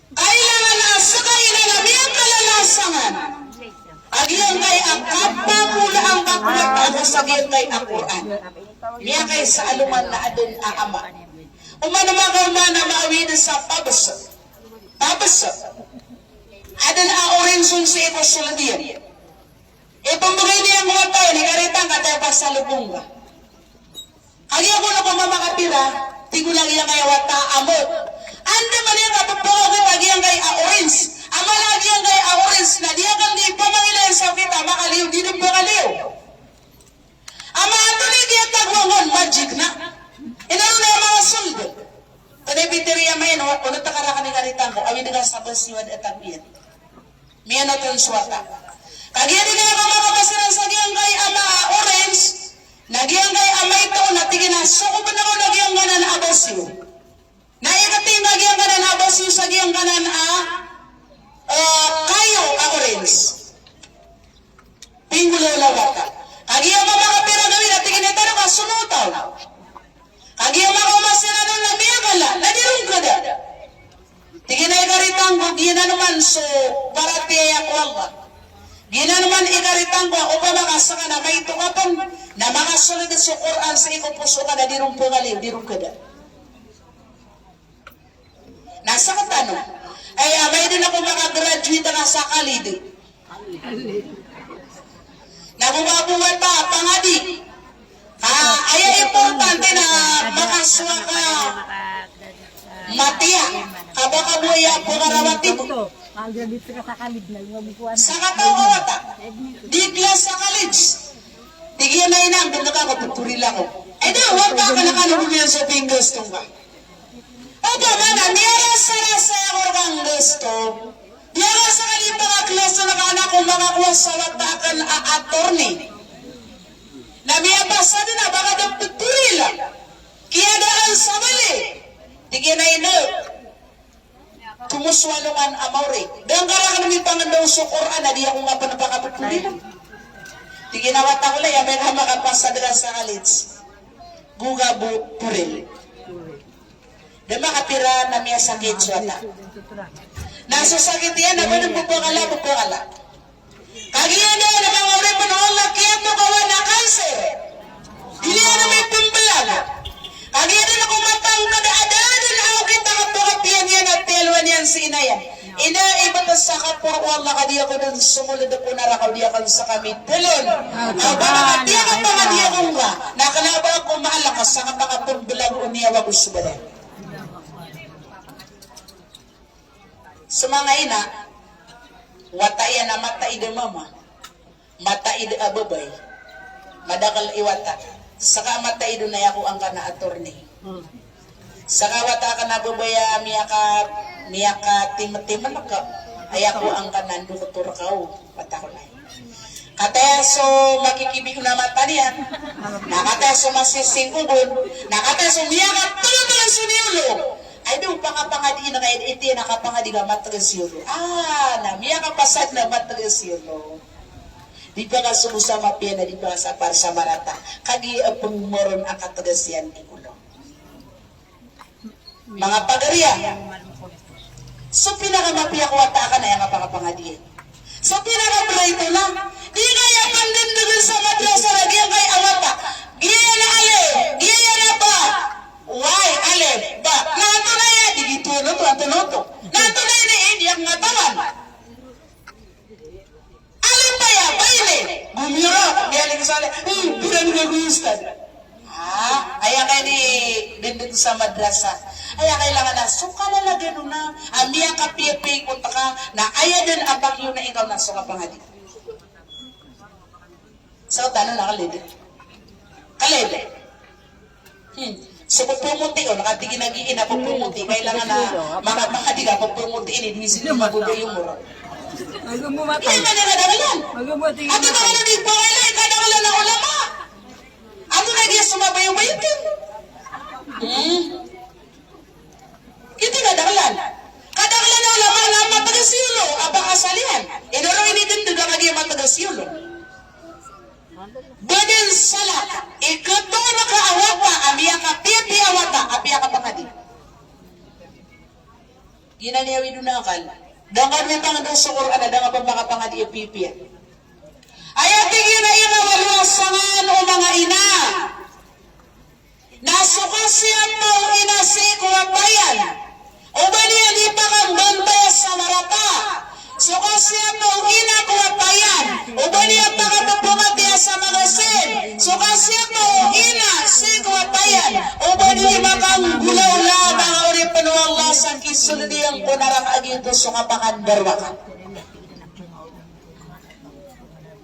Kailangan na sa kailan na biyang kalalasangan. Agiyang kay ang kapakula ang bakulat ako sa giyang kay Al-Quran. Niya kay sa aluman na adun aama. Umanamagaw na maawin sa pabasa. Pabasa. Adun oranson sa ito suladiyan. Ipamagay niya mga tayo, ni karitang katay sa lubong ba. Agiyang ko na kung mamakapira, tigulang iya kay wata amot. Anda man yung kapapawagin agiyang kay orange. Ang malagyan kay orange na diya kang di pamangilayan sa kita, makaliw, di nang makaliw. Ang mga tuloy diya tagwangon, magic na. Inano na yung mga suldo. Tanay-biteriya may no, kung natakara ka ni karitang ko, awin nga sa basiwad at agyan. Miya na itong swata. Kagyan din nga kapapasiran sa giyang kay ama orange, nagyang kay amay ito, natigin na, so kung pa na ko nagyang ganan abasiw. Naikating nagyang kanan abasiw sa giyang kanan kayo orange. Pingulo lawata. Kagiyang mamakapira gawin at tingin ito na sunutaw. Kagiyang makamasira nun na miyagala, nadirong ka da. Tingin ay karitang gugyan na naman so para tiyak wala. Ginanuman ikaritang ko, o ba makasaka na may tukapon, na makasunod sa Quran sa ikaw puso ka na dirong pungali, dirong kada. Nasa ka tanong, ay may din ako makagraduate na sa kalid. Nabumabuhay pa, pangadi. Ay importante na makaswa ka matiya, kabakabuya po karawati mo. Dito ka sa kalid na yung mabukuan. Sa kataw kawata, digla sa college. Tigyan na inang, doon ka magpupurila ko. Ay di, huwag ka nakalubog yan sa fingers tong ba. Opo, mana, niyara sa rasa ako kang gusto. Niyara sa kalipang aklas na nakanak kung makakuha sa watakan attorney. Namiyabasa din na, baka nagpupurila. Kaya daan sa mali. Tigyan na inang. Tumuswaluman amore. Dan karang namin pangandaw sa Quran na di ako nga pa napakapagpulilan. Di ginawat ako lang, may na makapasa dila sa kalits. Guga puril. Dan makapira na miya sakit suwata. Nasusakit yan, naman ang bupukala. Kagiyan na mga uri pa noon lakiyan mo kawan na kanser. Dili na may pumbalan. Kagiyan na kung matang kada-adadan ako kita kapakapiyan yan at telwan yan si inayan. Ina, iba na sa kapurwal na kadiya ko nun sumulad ako na rakaw diya kan sa kami. Tulon, baka diya ka pa kadiya kong ka. Nakalaba ako maalakas sa kapakapumbalan o niya wag usubadan. Sa mga ina, wataya na mataid mama, mataid ababay, madakal iwata. Saka mataid na ako ang kana attorney. Saka wata ka na babaya miyaka tim-timan ka. Ay ako ang kanan doktor kao, wata ko na. Kataya so makikibig na mata niya. Nakataya so masisingkugon, nakataya so miyaka tuloy suniulo. Ay doon pangapangadi na kayo, iti nakapangadi ka matagas yun. Namiya ka pasad na matagas yun. Di ba ka sumusama piyana, di ba sa par sa marata. Kagi apong moron ang katagas yan, di ulo. Mga pagariya. So pinakamapiya ko wata ka na yung pangapangadi. So pinakabrayto na. Di kaya pandindugan sa madrasa na diyan kay awata. Giya na ale, giya na ba? Why, ale, ba? Nato na yan, digito na to, ato. Nato na yan, indiyang nga taman. Alam ba yan, baile? Gumira, galing sa ale, bilang nag-ustad. Ayan kayo ni dindin sa madrasa. Ayan kailangan na, suka na lang gano'n na, amiya ka piye-piye kunta ka, na ayan din abang yun na ikaw na suka pangadi. So, tanong na kalede. Kalede. So, pagpumuti o, nakatigin nagiin na pagpumuti, kailangan na makadiga pagpumuti ini, di sila maguloy yung muro. Magumumatay. Hindi ba nila dagalan? Magumuti. At ito ka nagigpawala, ikadagalan na ulama. Ano na diya sumabayo-bayitin? Ito na dagalan. Kadagalan na ulama na matagasilo, abang asalihan. Inuro initindig ang naging matagasilo. Badin salat, ikato na kaawata, amiya ka pipi awata, apiya ka pangadi. Ginaniyawi doon na akal. Dangan may pangadaw sa Quran, dangan pa makapangadi yung pipi yan. Ayaw tingin na inawaluasangan o mga ina. Nasukasyan mo inasiko at bayan. O ba niya di pa kang bantay sa marata? Sukasyan mo ina ko at bayan. O ba niya pa kang magpumati sa magasin? Sukasyan mo ina, siko at bayan. O ba niya makang gulaw la mga uripan o Allah sa kisulidiyang punarang agito sukapakan darwakan.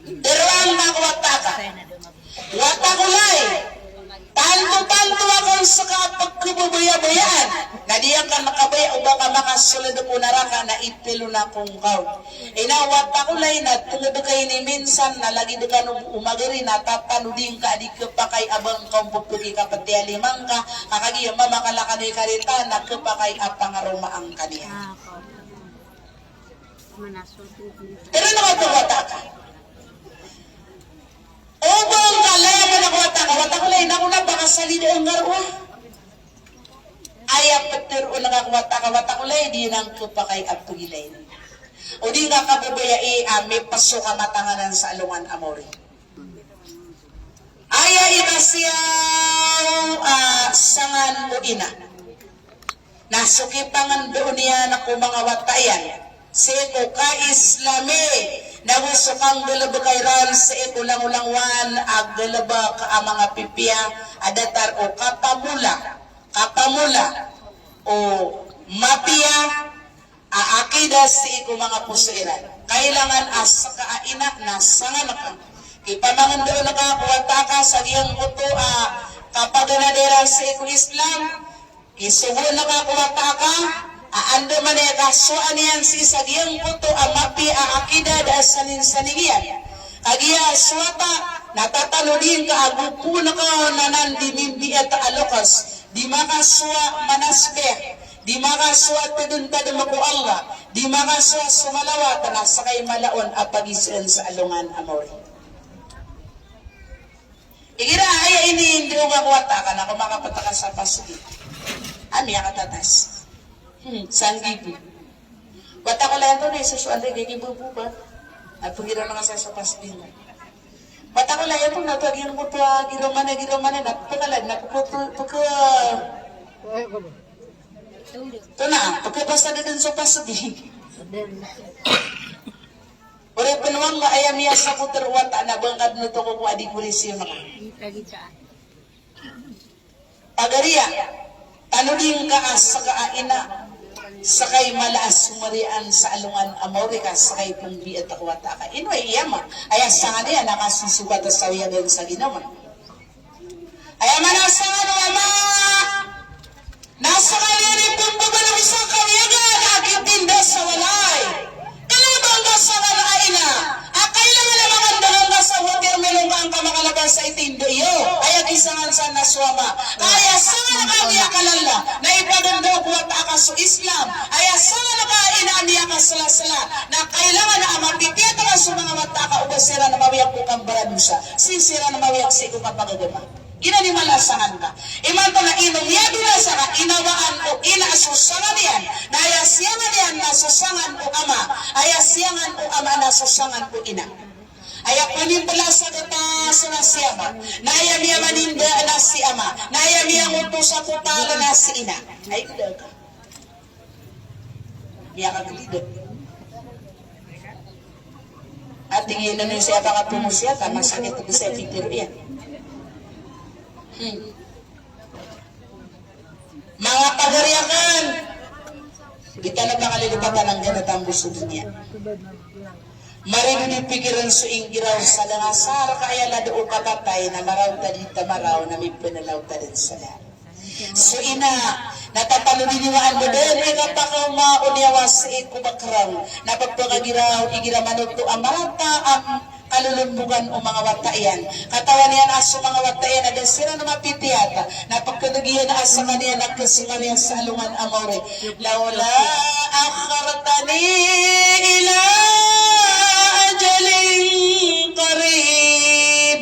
Derwang na wata ka. Wata kulay. Tanto-tanto ako sa kapagkububuya-buyaan. Na diyan ka makabaya o baka makasulad ko na raka na itilo na kong kaw. Wata kulay na tungod kayo ni minsan na lagi di ka umagiri na tatanudin ka di ka pa kay abang kong pupugi ka pati alimang ka. Kakagiyang mamakalaka ni karita na ka pa kay apangaroma ang kaniya. Pero nakapagwata ka. Obong kalaya ka nakuwata ka, wata ko lain ako na baka salida ang garwa. Ayaw patir o nakakuwata ka, wata ko lain, di nang kapakay abtugilain. O di nga kabubayai may paso ka matanganan sa alungan amori. Aya ina siyaw sangan mo ina. Nasukipangan doon niya na kung mga watayan. Si ito ka-Islami. Nagusukang galabagayran sa ito lang-ulangwan ag galaba ka ang mga pipiya adatar o kapamula o mapiya aakida si ito mga pusuiran. Kailangan asa kaaina na sangan ka. Ipamangan doon na ka kuwata ka sa iyang uto kapag nadera sa ito Islam. Isugo na ka kuwata ka ando man ay kasuan yan si sagyang puto ang mapi aakida da sanin-saningyan. Agiya suwata natataludin ka agupo na ka nanan dimimbi at alokas. Di makaswa manasbeh. Di makaswa tadunta dumaku Allah. Di makaswa sumalawat na sakay malaon apagisian sa alungan amori. Igira ay ini hindi mo makuwata ka na kung makapataka sa pasuki. Ami akatatas. Sanggibu. Wata ko lang ito na isusuan rin gaging bubu ba? At pangira mga sasapas din. Wata ko lang ito na ito aging bubu giromane napakalan napaka ito na pagkabasta din sa pasudi. Ore penuang nga ayam ya sa puter wata na bangkad na ito kung adik polisi yung mga. Pagariya tanudin ka sa kaaina sakay malaas sumarian sa alungan amorika sakay pumbi at akwata ka inoy iyama aya sangan niya nakasusugat sa sawiyagan sa ginawa aya manasangan ama nasa kaliri pumbaga ng isang kawiyagan akitinda sa walay kalabang ka sa kalaina kailangan na makandahan ka sa water melonggang ka makalabas sa itindo iyo aya kisangan sa naswama kaya sangan kamiya kalala na ipaganda kuwat ka sa Islam aya sangan ka inaaniya ka sala-sala na kailangan na amapipiyata ka sa mga mata ka ubasira na mawiyak ko kang baradusa sinsira na mawiyak sa iko kapagagama ina ni malasangan ka imanto na inumyado na sa ka inawaan o inaasusangan yan na ayasyangan yan nasusangan o ama ayasyangan o ama nasusangan o ina aya panimpala sa gata sa siyama na ayamiya maninda na si ama na ayamiya nguto sa putala na si ina ay kudaw ka biya ka galidot at tingin na siya baka pumusya ka masakit ito sa epitero yan mga pagariakan kita nagkakalilipatan ng ganatang buso niya marino pikiran so ingiraw sa langasar kaya lado o katatay na maraw talita maraw na may panalaw talin sa lahat so ina natatalo diniwaan mo din kapakaw maunyawas sa ikubakraw na pagpagagiraw igiramanot to amarata ang kalulumbugan o mga watayan katawan niyan aso mga watayan na sira na mapitiyata na pagkadugiyan na asa maniyan nagkasimariyan sa alungan amore laula akhartani ila ajaling karib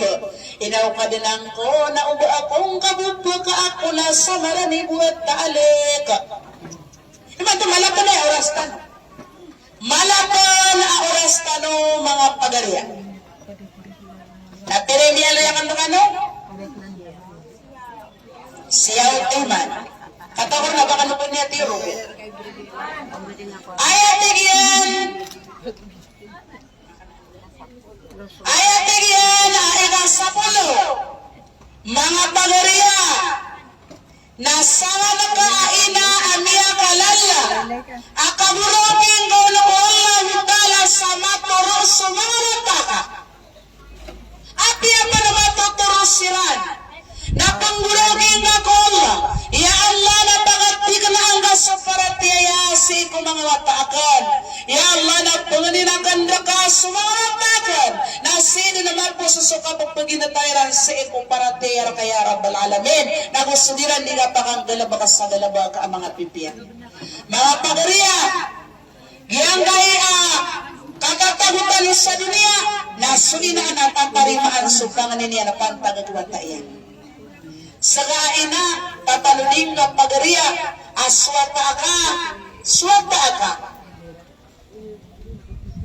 inaw ka dinang ko na uba akong kabubwa ka ako na sa marani buhat taalik naman ito malapan na oras tan malapan na oras tano mga pagariya na piremialo yung ano siyaw timan katawar na baka nupon niya tiro ayatigyan ikasapulo mga pagariya nasanga na kaina amiya kalala akaburobing gawla ko Allah ta'ala sa maturo sumarata ka api apa na matuturo siran na panggulogin ako Allah ya Allah na pagati ka na ang kasaparatiyaya si ko mga wataakan ya Allah na panganinakan na ka sumaratakan na sino naman po susuka pagpaginatayran sa ikong paratiyar kaya Rabbal Alamin na gusto nila nila pakang galaba sa galaba ka ang mga pipiyan mga pagariya gianggay kakatagutan sa dunia na sulinaan ang pantarimaan sukangan niya na pantagagwatayan sagain na tataluding ka pagariya aswata ka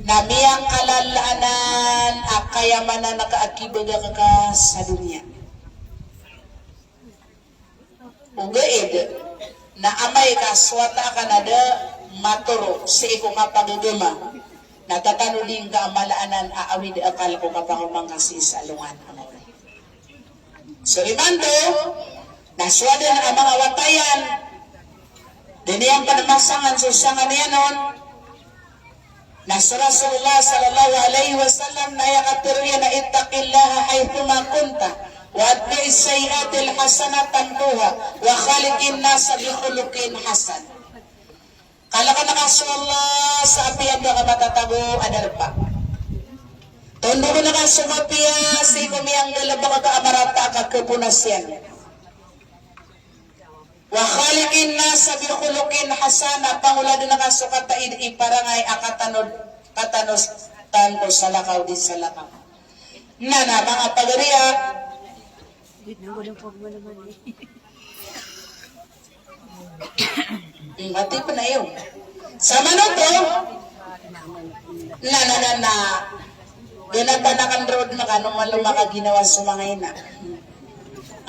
na miyang kalalanan akayamanan nakaakibaga ka sa dunya. Ugaid na amay ka swata ka na da maturo sa iko nga pagagama natatanuding ka amalaanan aawid akal ko kapangumang kasi sa lungan amay. So imando naswadan ang mga watayan diniyang panamasangan sa usangan niya noon nasa Rasulullah sallallahu alaihi wasallam na yakatiriya na ittaqillaha haythuma kunta wa atbi'is sayyi'atil hasanatan tuha wa khaliqin nasa bi khuluqin hasan. Kala ka nakasullah sa apian ka matatago adarpa. Tondo ko nakasumapia si kumiyang galabang ka amarata ka kepunasyan. Wa khaliqin nasa bi khuluqin hasana pangulad nakasukat taid iparangay katanos tanto salakaw di salakaw. Nana mga pagariya mati pa na yun. Sa manuto na ganatanakan road na kanong malumaka ginawa sa mga ina.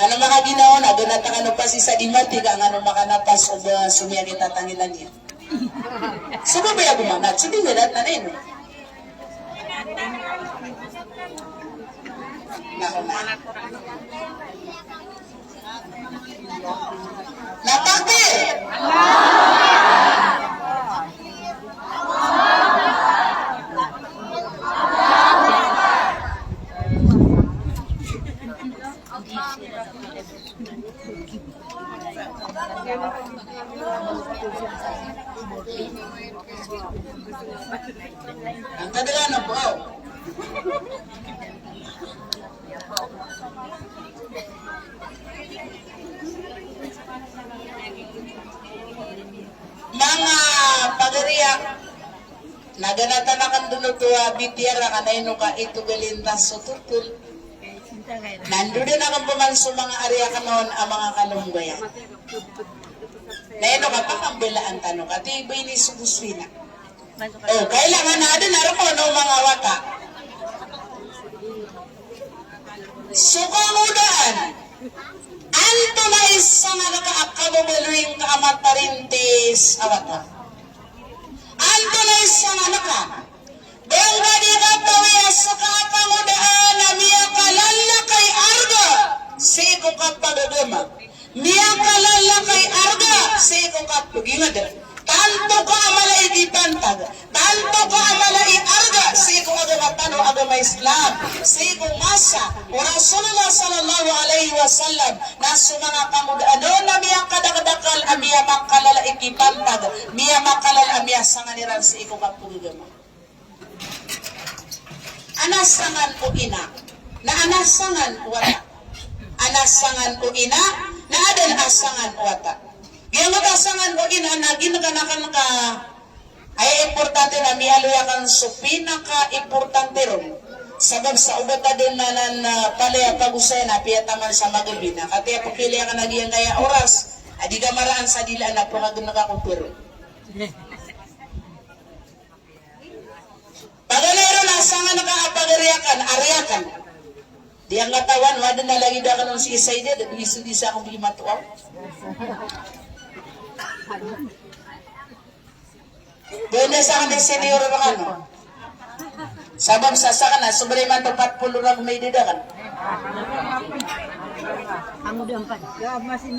Ano maka ginawa na, ganata ano pa si sa dimati ka, ano maka napas o sumiya kita tangilan niya. So ba ba gumanat? So di ganat na rin. Nako na. Napakti! Ang kadalan na po. Mga pagariya naganata na kan dunutua bitira kanay no ka ito galintas so tutul nandudo na kan pumanso mga area kanon ang mga kalumbaya na ino ka pakambelaan tanong at ibay ni subuswina kailangan na din narako no mga wata sukamudaan anto na isa nga nakaakababaluing kaamatarintis awata. Anto na isa nga naka. Bengga di katawiya sa kaapangudaan na miya kalala kay arga sa ikong kapagagama. Miya kalala kay arga sa ikong kapagingad. Tanto ka amalay di pantag. Tanto ka amalay arga sa ikong agamatano agama Islam. Sa ikong masa. O Rasulullah sallallahu alaihi wasallam na mga pamudaan doon na miya kadakadakal miya makalala ikipantag. Miya makalala miya sanganiran sa ikong kapagagama. Anasangan o ina. Na anasangan o wata. Anasangan o ina. Na adan asangan o wata. Kaya magasangan o ina na ginaganakan ka ay importante na mihaluyakan so pinaka-importante ron. Sabab sa ubata din na palaya pag-usay na piyataman sa magabi na. Kaya pagpili ka na diyan kaya oras, adi ka maraan sa dila na pagkagun nakakumpiro. Pagalairo na asangan nakaapagariyakan, ariyakan. Di ang katawan, wada na lagi da ka nung si Isay din, isu-di sa akong bimatuaw. Doon na sa akin ng senior na ano. Sabab sa na, sobre man ito 40 lang may didakan.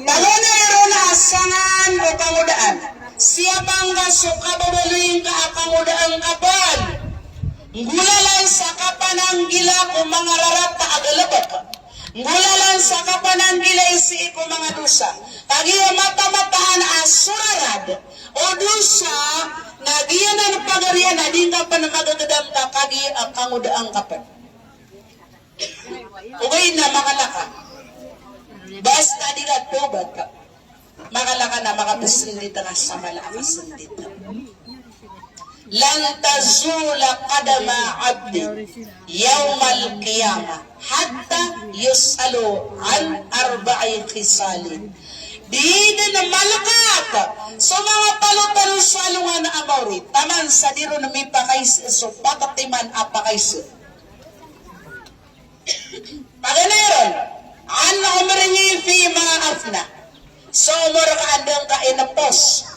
Pagalairo na asangan o pangudaan. Siya bang kasuka babaluin ka pangudaan kapal. Ngulalan sa kapanang gila kung mga rarata agalabat ka. Ngulalan sa kapanang gila isi ko mga dusa. Tagiyo mata-mataan asurarad o dusa na diyan na pagarian na di ka pa na magagadam ka kagi ang kangudaang kapan. Ugay na makalaka. Basta di ka tubad ka. Makalaka na makapasindit ka sa malakasindit ka. Lan tazula qadama abdi yawmal qiyamah hatta yus'alu an arba'i khisalin. Di na malakat. So mga palo-palo sa alungan na amawri. Taman sa diro na may pakais. So patatiman apakais. Paganayon. Ano umringi fi mga afna. So umur ka andang ka inapos.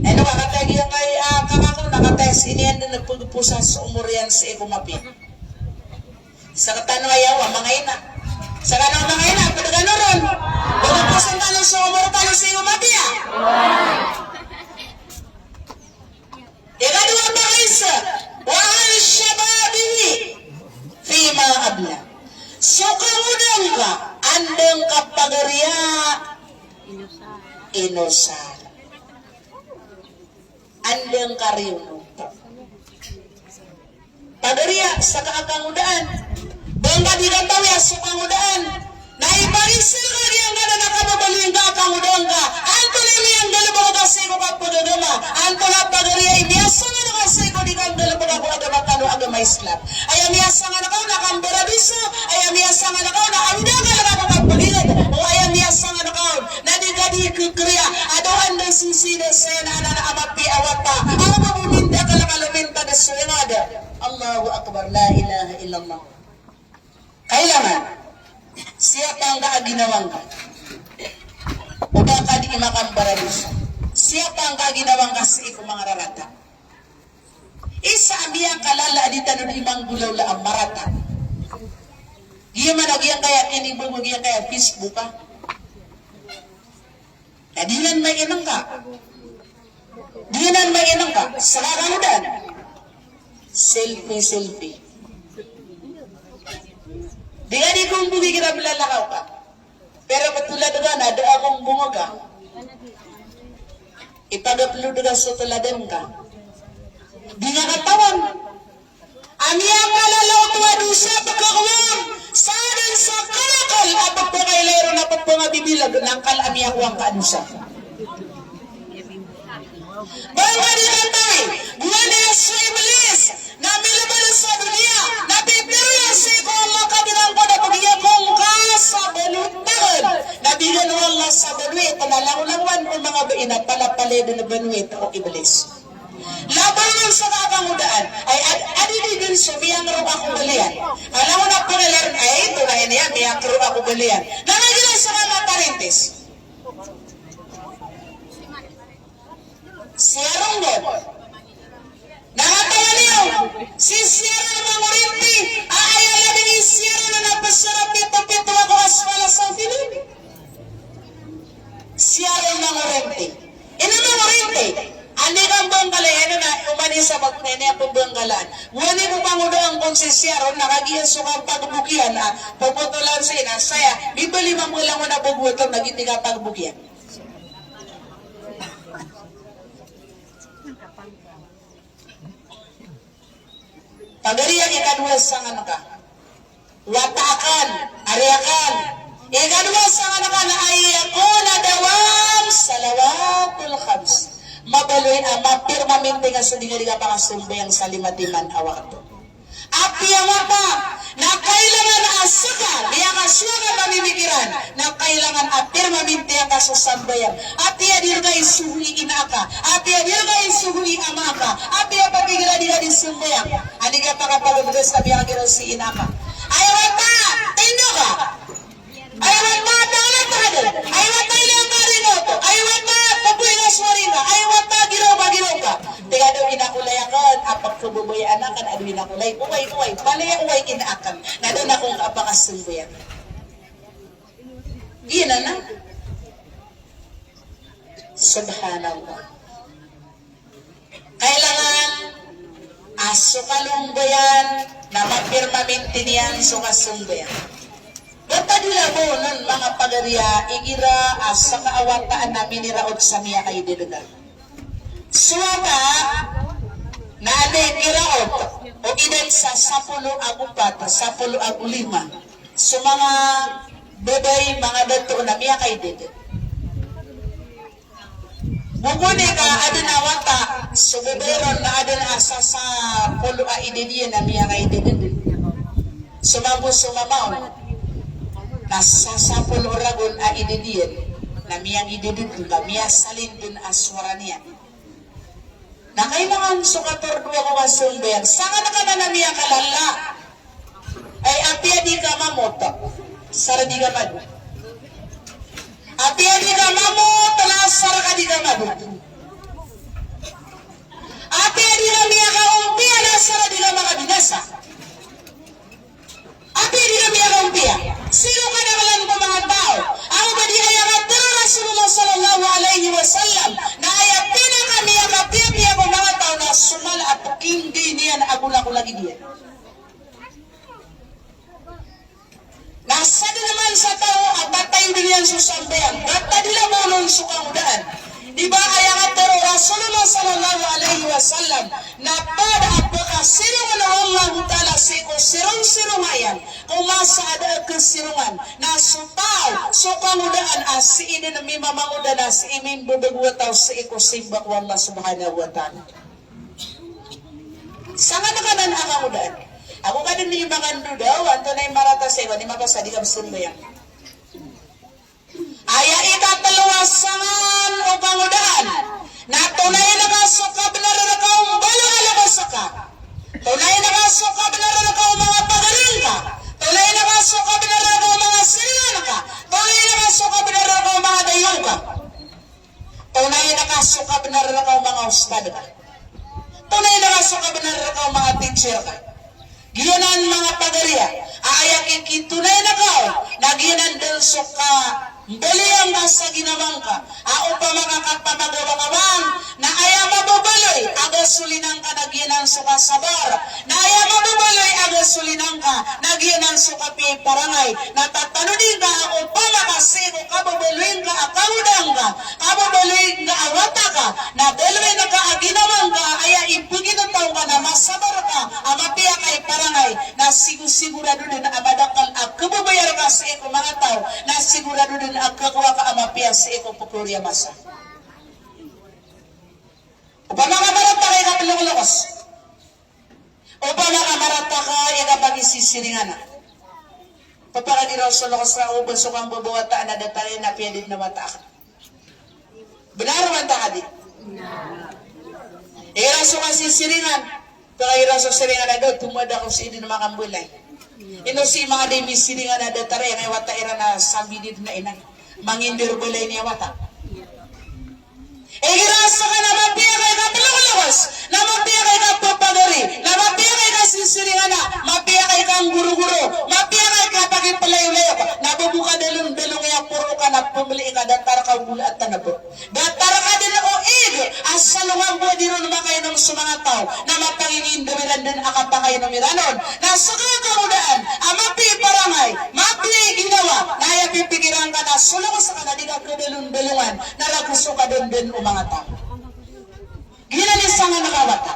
Ano kakatagi ang kay kakako nakates. Iniyan na nagpupusan sa umur yan sa ikumapi. Sa katano ayaw, mga ina. Sa kanang mga ina, padagano ron. Pupusan ka ng sa umur ka ng sa ikumapi ah. Ikadua pa kaisa. Wahal syababihi. Fi mga abla. So kamudan ka. Andang kapagariya. Inosal. Andang kariyuno. Pagariya sa kaakangudaan. Bangga di katawi sa kangudaan. Naiparisil ka niyang gana nakamabaling ka kangudaan ka. Anto nimi ang galabang kasi ko kapagagama. Anto na pagariya imiyasa nga na kasi ko di kang galabang ako agama kano agama Islam. Ay amiyasa nga na kao na kambarabiso. Ay amiyasa nga na kao na amda ka na kapagpagilid. O ay amiyasa nga na kao na di gadi kukriya. Adohan na sisida sa na amapi awata. Ang mabuminda ka lang kaluminta na suwinada. Allahu Akbar, la ilaha illallah. Kailangan, siapa ang kaginawang ka? O baka di imakang baradis. Siapa ang kaginawang ka sa iko mga rarata? Isa amiyang kalala adita nun imang gulaw la ang marata. Giya man agiyang kaya kinibog agiyang kaya Facebook ka. Dinan may inang ka. Dinan may inang ka. Sa kakamudan. Selfie. Di ka di kong bugi kita bilalakaw ka. Pero patulad ka na, doon akong bunga. Ipag-upload ka sa tuladan ka. Di nga katawan. Ami ang malalaw tuwado siya pagkakuwang. Saan sa kalakal. Apag po kay lero na pag po nga bibilag. Nangkal ami ang huwang kaano siya. Bawa di kantay. Buwan niya sa Iblis. Na milabal sa dunia. Napipirya sa ikong makabilang ko na pagiging kong kasabalutagan. Nabigan ng Allah sa banwit. Nalang-langwan kung mga baina palapalado na banwit o Iblis. Labangan sa kakangudaan ay adili din sa miyang ro ako balian. Alam mo na po nalaran ay ito na niya miyang ro ako balian. Nanagilan sa mga parintes. Siyarong God. Nakatawa niyo. Si Siyara na mamurinti. Ayala din yung Siyara na napasarap pito-pito ako aswala sa Philip. Siyara na mamurinti. Ina mamurinti. Ani kang banggalay, ano na, umani sa magpene ang banggalan. Wani mo pangudo ang konsesyaron, nakagiyan so kang pagbukian, puputulan sa inasaya, bibali mo lang mo na bubutol, nagiti ka pagbukian. Pagariyan ikadwa sa ano ka, watakan, ariakan, ikadwa sa ano ka na ay ako na dawam salawatul khams. Mabaloy ang mapirmamente nga sa diga-diga pangasumbayang sa limatiman awato. Api ang mata na kailangan asaka, diya ka siya ka mamimikiran, na kailangan apirmamente ang kasusambayan. Api adir ka isuhui inaka, api adir ka isuhui amaka, api apagigila diga di sumbayang. Ani ka pakapagubres na biya ka si inaka. Ayaw ta, tindo ka. Ayaw ta, tangan tahadan. Ayaw ta ilang marinoto. Ayaw ta, pabuhay na suwarina. Ayaw ta, giroba. Tiga daw inakulayakan, apag kabubuyan akan, ado inakulay. Uway. Balaya-uway inaakan. Na doon akong kapakasunbuyan. Gina na. Subhanallah. Kailangan aso kalumbayan na mapirmamente niyan so kasumbayan. Batadila mo nun mga pagariya, igira sa kaawataan namin niraot sa miya kay dilugan. Suwaka na alay kiraot o idag sa 10 agupat, 10 agulima. So mga bebay, mga dato na miya kay dilugan. Bukuni ka adun awata, so beberon na adun asa sa 10 idediya na miya kay dilugan. Sumamaw. Nasa 10 oragon a idediyan. namiyang ididid namiya salin dun aswara niya. Na kailangan sukator dua ko kasulbayan. Sanga na ka na namiya kalala. Ay apia di ka mamoto. Sara di ka madu. Apia di ka mamoto na sara ka di ka madu. Apia di ka miya ka umpia na sara di ka makabinasa. Apia di ka miya ka umpia. Sino ka na kalan ko mga tao? Ako ba di kaya ka Rasulullah sallallahu alaihi wasallam na ay pinakami ang kapiyami ako mga tao na sumala at hindi niyan ako lagi diyan. Nasa din naman sa tao at batay din yan susambayan. Bata nila mo nung sukang udaan. Diba kaya nga Rasulullah sallallahu alaihi wasallam na pada apaka sino na Allah Ta'ala siko sirong-sirong ayan kung masa ada kesirungan na supaw sukang udaan si ini na may mamanguda na si imin bubagwa tao si iko simbak wa Allah subhanahu wa ta'ala. Sanga na kanan ang udaan. Ako ka din ni mga daw, anto na yung marata sa iyo, di makasadi ka masunbayan. Aya ikatalawasangan o pangudaan na tunay na kasukab na rin ako balo alabasaka. Tunay na kasukab na rin ako mga pagaling ka. Tunay na kasukab na rin ako mga siringan ka. Tunay na kasukab na rin ako mga dayaw ka. Tunay na kasukab na rin ako mga ustad ka. Tunay na kasukab na rin ako mga teacher ka. Giyanan mga pagariya, aayakin kintunay na ka, nagiyanan din suka, bali ang nasa ginawang ka, pa makakapamagawang na aya mabubaloy, agasulinan ka, nagiyanan suka sabar, na aya mabubaloy, agasulinan ka, nagiyanan suka piparangay, natatanunin ka, pa makasiko, kabubaloyin ka, akawudang ka, kabubaloyin ka, awata ka, na dalawin na ka, aginawang ka, aya ibigin na taong ka, na masabar ka, amapiya kay parangay, na sigurado din na abadakal, kabubayar ka sa iko mga tao, na sigurado din agkakawa ka amapiya sa iko pukurya masa. Upang makamarata ka ikapilong-lokos. Upang makamarata ka ikapag-isisiringan na. Papakagiraw sa lokos na ubon so kang bubuwataan na datari na piyadid na mata ka. Benar mata ka di? Iraso ka sisiringan. Pagkagiraw sa siringan na doon, tumada ko sa hindi na makambulay. Ino si mga demi siringan na datari ang iwata ira na sambidid na inang. Mangindir bulay niya wata. Igirasa ka na mapiya kay ka pilong-lawas, na mapiya kay ka papadori, na mapiya kay ka sisiringan na, mapiya kay kang guru-guru, mapiya kay ka pagipalayo-layo, nabubuka dalong-dalong ya puro ka na pumili ka, datar ka gula at tanabo. Datar ka din o ig, asalungang buwan din ron kayo ng sumanga tao, na mapangingin dumiran din akapa kayo ng miranon, na saka kamudaan, mapi parangay, mapi ginawa, naaya pipigiran ka na, sulong sa ka na di ka kadalong-dalungan, na laguso ka din mga tao. Ginalisan nga nakawata.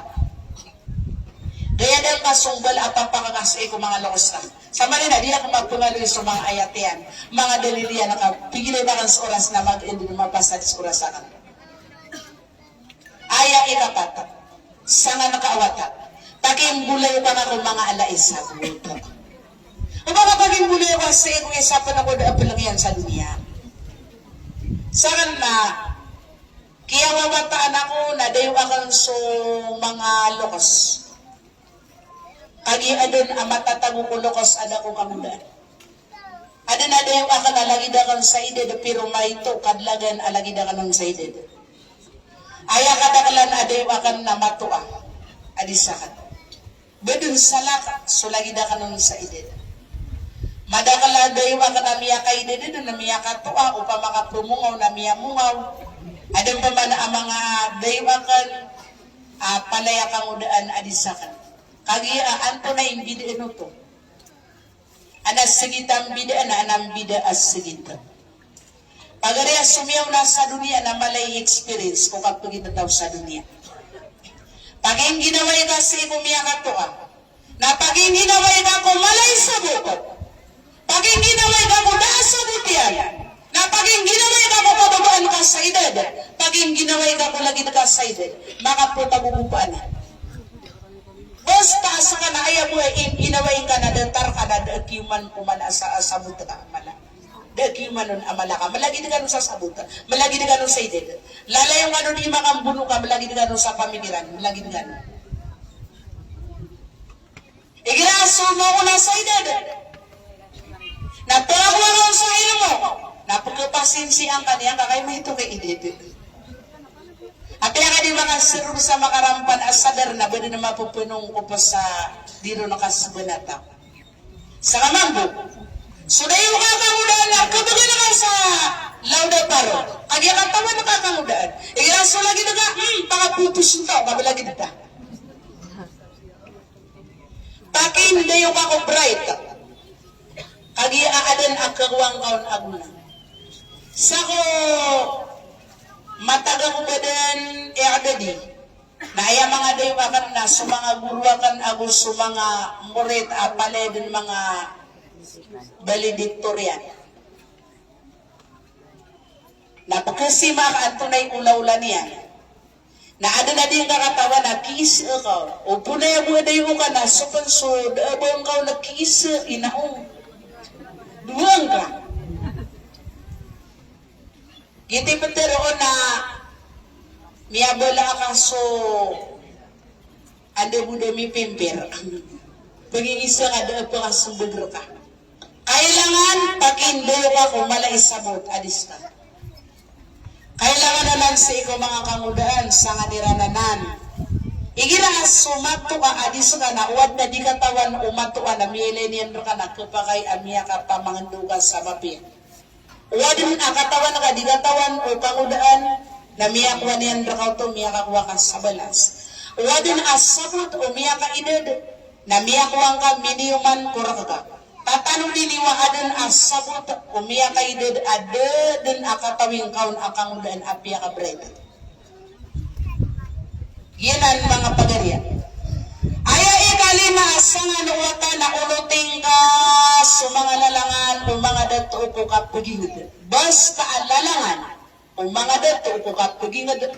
Kaya dahil masumbal at pagpakakasay ko mga lokos na. Sa manina, di ako magpungaloy sa mga ayatian, mga dalilian na kapigilay na kan sa oras na mag-hindi mapasad sa oras sa kan. Aya ikapata. Sa nga nakawata. Taking bulay pa na kung mga alaisa. O baka paging bulay pa sa kung isa pa na ko na lang yan sa dunia. Sa kan na kaya wawataan ako na dayo akan so mga lokos. Kagi adon ang matatago ko lokos ada ko kamudan. Adon na dayo akan alagida kan sa ided pero may ito kadlagan alagida kan sa ided. Aya kadakalan adayo akan na matua. Adisakan. Bedun salaka so lagida kan sa ided. Madakala dayo akan namiya kay ided na namiya katua upang makapumungaw namiya mungaw. Adang pa man ang mga daywakan palaya kang udaan adisakan. Kagi anto na yung bidaan ito. Anas sigitang bidaan na anang bida as sigitan. Pagariya sumiyaw na sa dunia na malay experience kung kapag itataw sa dunia. Paging ginaway ka sa ibumiya ka to na paging ginaway ka kung malay sa bukot. Paging ginaway ka kung daas sa butiyan. Na paging ginaway ka mo pababaan ka sa edad, paging ginaway ka mo lagi ka sa edad, makapagpagubupaan na. Basta sa ka na ayaw mo, inaway ka na, dantar ka na, dakiman kuman asa muta ka mala. dagi manon amalaka malagi di ganun sa sabuta malagi di ganun sa ided lala yung ano di makambuno ka malagi di ganun sa pamikiran malagi di ganun igiraso mo ko na sa ided napagawang sa ino mo napagkapasinsi ang kaniyang kakay mahito kay ided at kaya ka di mga sirur sa makarampan asadar na pwede na mapupunong ko pa sa diro nakasbanata sa kamambo so na yung kakamudaan na kabaga na ka sa lauda paro kaya katawa na kakamudaan igiraso lagi na ka pakaputus yung tao kabalagi na ta pakin na yung ako bright kaya aadan ang kagawang kaon aguna sa ko mataga ko ba din iadadi na iya mga daywakan na sumanga guruwakan ako sumanga murit apale din mga valedictorian napakasima ka ang tunay ulaw-ula niya na ada na din kakatawa na kiis ka o punay mo dayo ka na supansod abang ka na kiis inaong duwang ka giti pero na miyabola ka so ande budo mi pimper pag-iisa ka doon pa kasubagro ka kailangan pakindoyo ka kung malaisabot adis ka kailangan naman sa ikaw mga kamudaan sa nga nirananan igira sumato ka adis ka na uwad na di katawan umato ka na millennium ka na kapakay amya ka pamangandugan sa mapit wadin akatawan ka di katawan o pangudaan na miyakwa niyan rakaw to miyakakwa ka sa balas wadin asabot o miyaka ided na miyakwa ka miniuman kurak ka tatanong diniwa adan asabot o miyaka ided aden akatawing kaun akangudaan apya ka bread ginan mga pagarya aya ikali na asangan uwata na unuting ka sa mga lalangan o mga dato ko kapagingad basta alalangan o mga dato ko kapagingad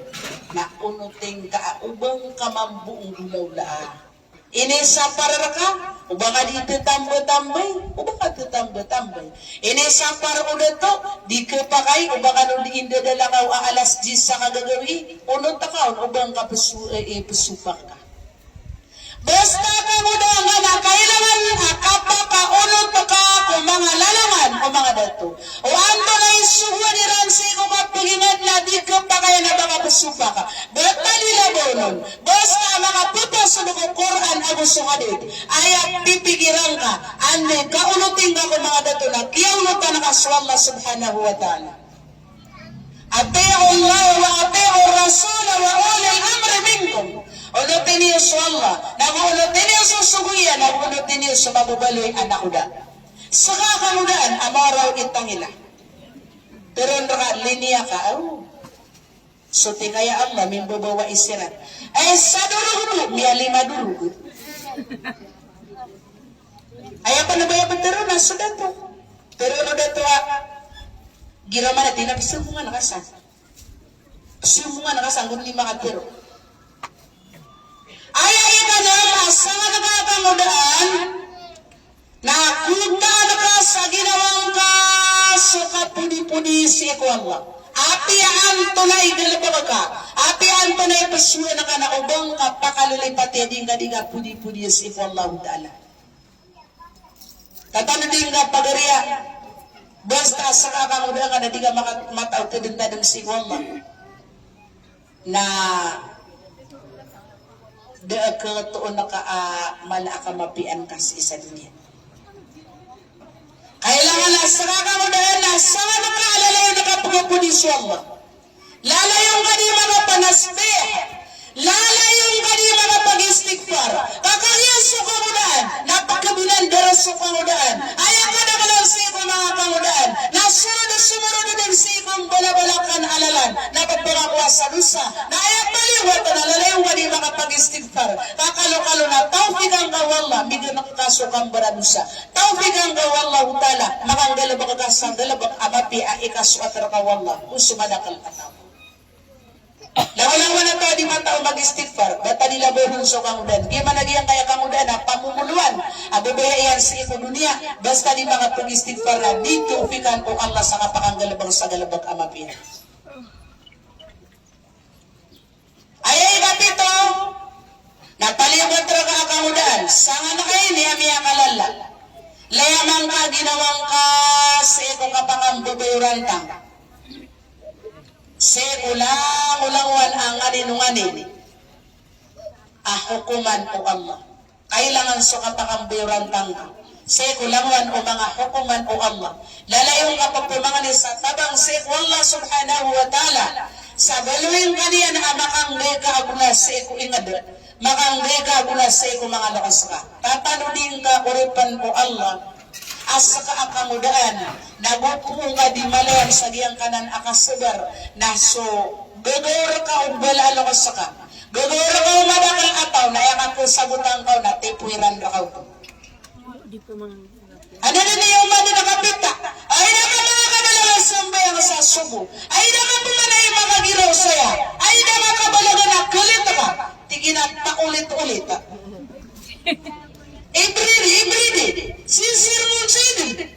na unuting ka ubang kamambuong gulaw-laa inesa para ka ubang ka dito tambay-tambay ubang ka dito tambay-tambay inesa para unato di ka pa kay ubang ka nung diindadala ka alas 10 sa kagagawi unot ka ubang ka pasupak ka basta ka mo na kailangan kapakaunod pa ka kung mga lalangan o mga dato o ano na isuwa ni Ransi kung kapagingad na di ka pa kaya na mga pasupa ka bata nila bonon basta mga puto sa lukong Quran ang gusto ka din ay pipigiran ka ande kaunutin ka kung mga dato na kiyaunutan na kaswalla subhanahu wa ta'ala ati'u Allah wa ati'u Rasul wa ulil amri minkum unutin niyo sa Allah nagunutin niyo sa suguya nagunutin niyo sa mabubaloy anak uda sa kakamudaan amaraw itang ila pero linya ka so tingaya Allah min babawa isirat ay sa durugo miya 5 durugo ay apa na baya pero nasa dato pero no dato giraman na tinapisin mo nga nakasan pisin mo nga nakasan kung 5 ka pero ay ka na sa nga nakakamudaan na kuta na ka sa ginawang ka so kapudi-pudi si ko Allah api ang tunay galabag ka api ang tunay pasuwa na ka na ubang ka pakalulipati din ka di ka pudi-pudi si ko Allah ta'ala tatano din ka pagariya basta sa kakamudaan ka na di ka mataw ka din na si ko Allah na da ka tuon na ka malaka mapian ka sa isa dunia kailangan na sa kakamudaan na sa nakaalalayo na kapagapuni sa Allah lalayong ka di mga panasbe lalayong ka di mga pag-istigfar kakaliyan sa kamudaan napakabilan dara sa kamudaan ayaw ka na malansi ko mga kamudaan nasunod na sumunod na din si kong balabalakan alalan napagpakakuha sa lusa na ayaw baliwat na lalayong ka di mga pag-istigfar kakalo-kalo na tawfigang kawalla bigyan ng kasukang baranusa tawfigang kawalla utala makanggalabak kasang galabak amapi a ikasuat rakawalla usumadakal ataw Lawalang wala to di matao mag-istighfar, bata nila bohong so kangudan. Di man nagyang kaya kangudan na pamumuluan. Abubayan sa iko dunia, basta di mga pag-istighfar na dito upikan o Allah sa kapakanggalabang sa galabag amapin. Ayay kapito, napalibot ra ka kangudan, sanga na kayo niya miya kalala. Layamang ka ginawang ka sa iko kapangambubayuran tang. Se ulang-ulangwan ang aninunganin hukuman o Allah. Kailangan so kapakambiran tanga. Se ulangwan o mga hukuman o Allah. Lalayong kapagpumangan sa tabang se Allah subhanahu wa ta'ala. Sa baluin kaniya na makangay ka aguna sa iku ingad. Makangay ka aguna sa iku mga lakas ka. Tatanudin ka uripan o Allah. Asa ka akamudaan, nagupuong ka di malayan sa giyang kanan akasabar, na so, gagawara ka o balalo ka sa ka. Gagawara ka o madakal ataw, na yakan ko sagutan ka o na tipuiran ka o. Ano na yung mani nakapita? Ay na ka mga kadalawa sambayang sa subo. Ay na ka pumanay mga giraw saya. Ay na ka kabalaga na kulit ka. Tigina paulit-ulit. Every sincere mo sinin.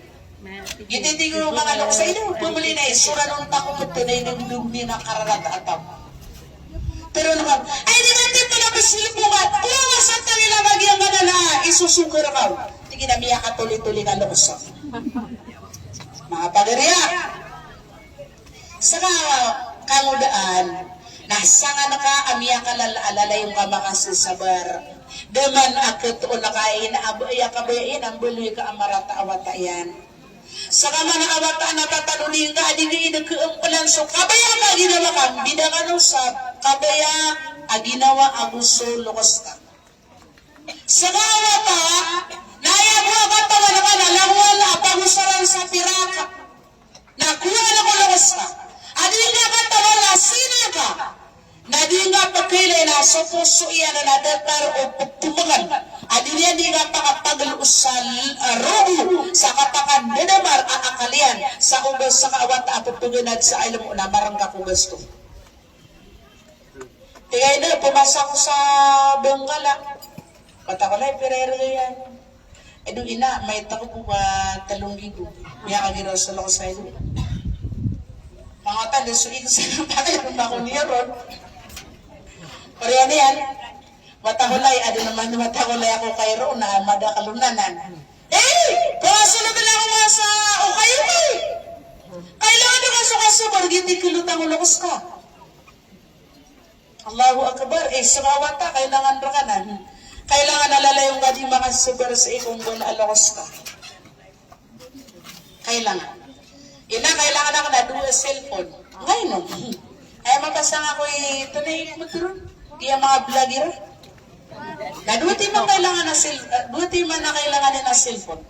Gititig yung mga loko sa ino, bumuli na sura nung takot na yung lumi na kararata ataw. Pero naman, ay di natin pala pasilpungan, kung nga sa tangila magyang ka na isusungkir ka. Tingin na miya ka tuloy-tuloy ka loko sa. Mga pagariya. Sa kangudaan, nasanga na ka, amiya ka lalala yung kamakasasabar. Deman akit o nakain, abaya kabayain, ang buloy ka amarata awata yan. Sa kamana awata na tatanunin ka, adigay nagkaampulan, so kabaya ka ginawa ka, bidangan sa kabaya, aginawa aguso lokos ka. Sa kawata, nayagwa ka tawa na ka, nalangwal, apagusaran sa piraka. Nakuha na ko lokos ka. Adigay ka tawa na, sina ka. Nadi nga pagkailay na sa puso iya na nadatar o pagtumangan. Adi niya di nga pakapagluos sa rogo sa kapakan dinamar aakalian sa ubas sa kaawat at pagtuginad sa ilam mo na marang kakugas to. Tingay na, pumasa ko sa Bengala. Pata ko na, pirere yan. Edo ina, may tako po ba 3,000. Miya kaginaw sa loko sa ilo. Mga tanda, so ikasal pa kayo na ako niya ron. Korean yan, matahulay, ado naman matahulay ako kay Ro na madakalunanan. Pumasunod na ako nga sa kayo eh. Kailangan na kasukasubor, hindi kilutang ulokos ka. Allahu Akbar, sumawata, kailangan rakanan. Kailangan nalalayong gadi makasubor sa ikong alokos ka. Kailangan. Kailangan ako na duwa cellphone. Ngayon, ay mabasa nga ko ito na yung magkaroon. Kaya mga vlogger, na duwati man kailangan na cellphone.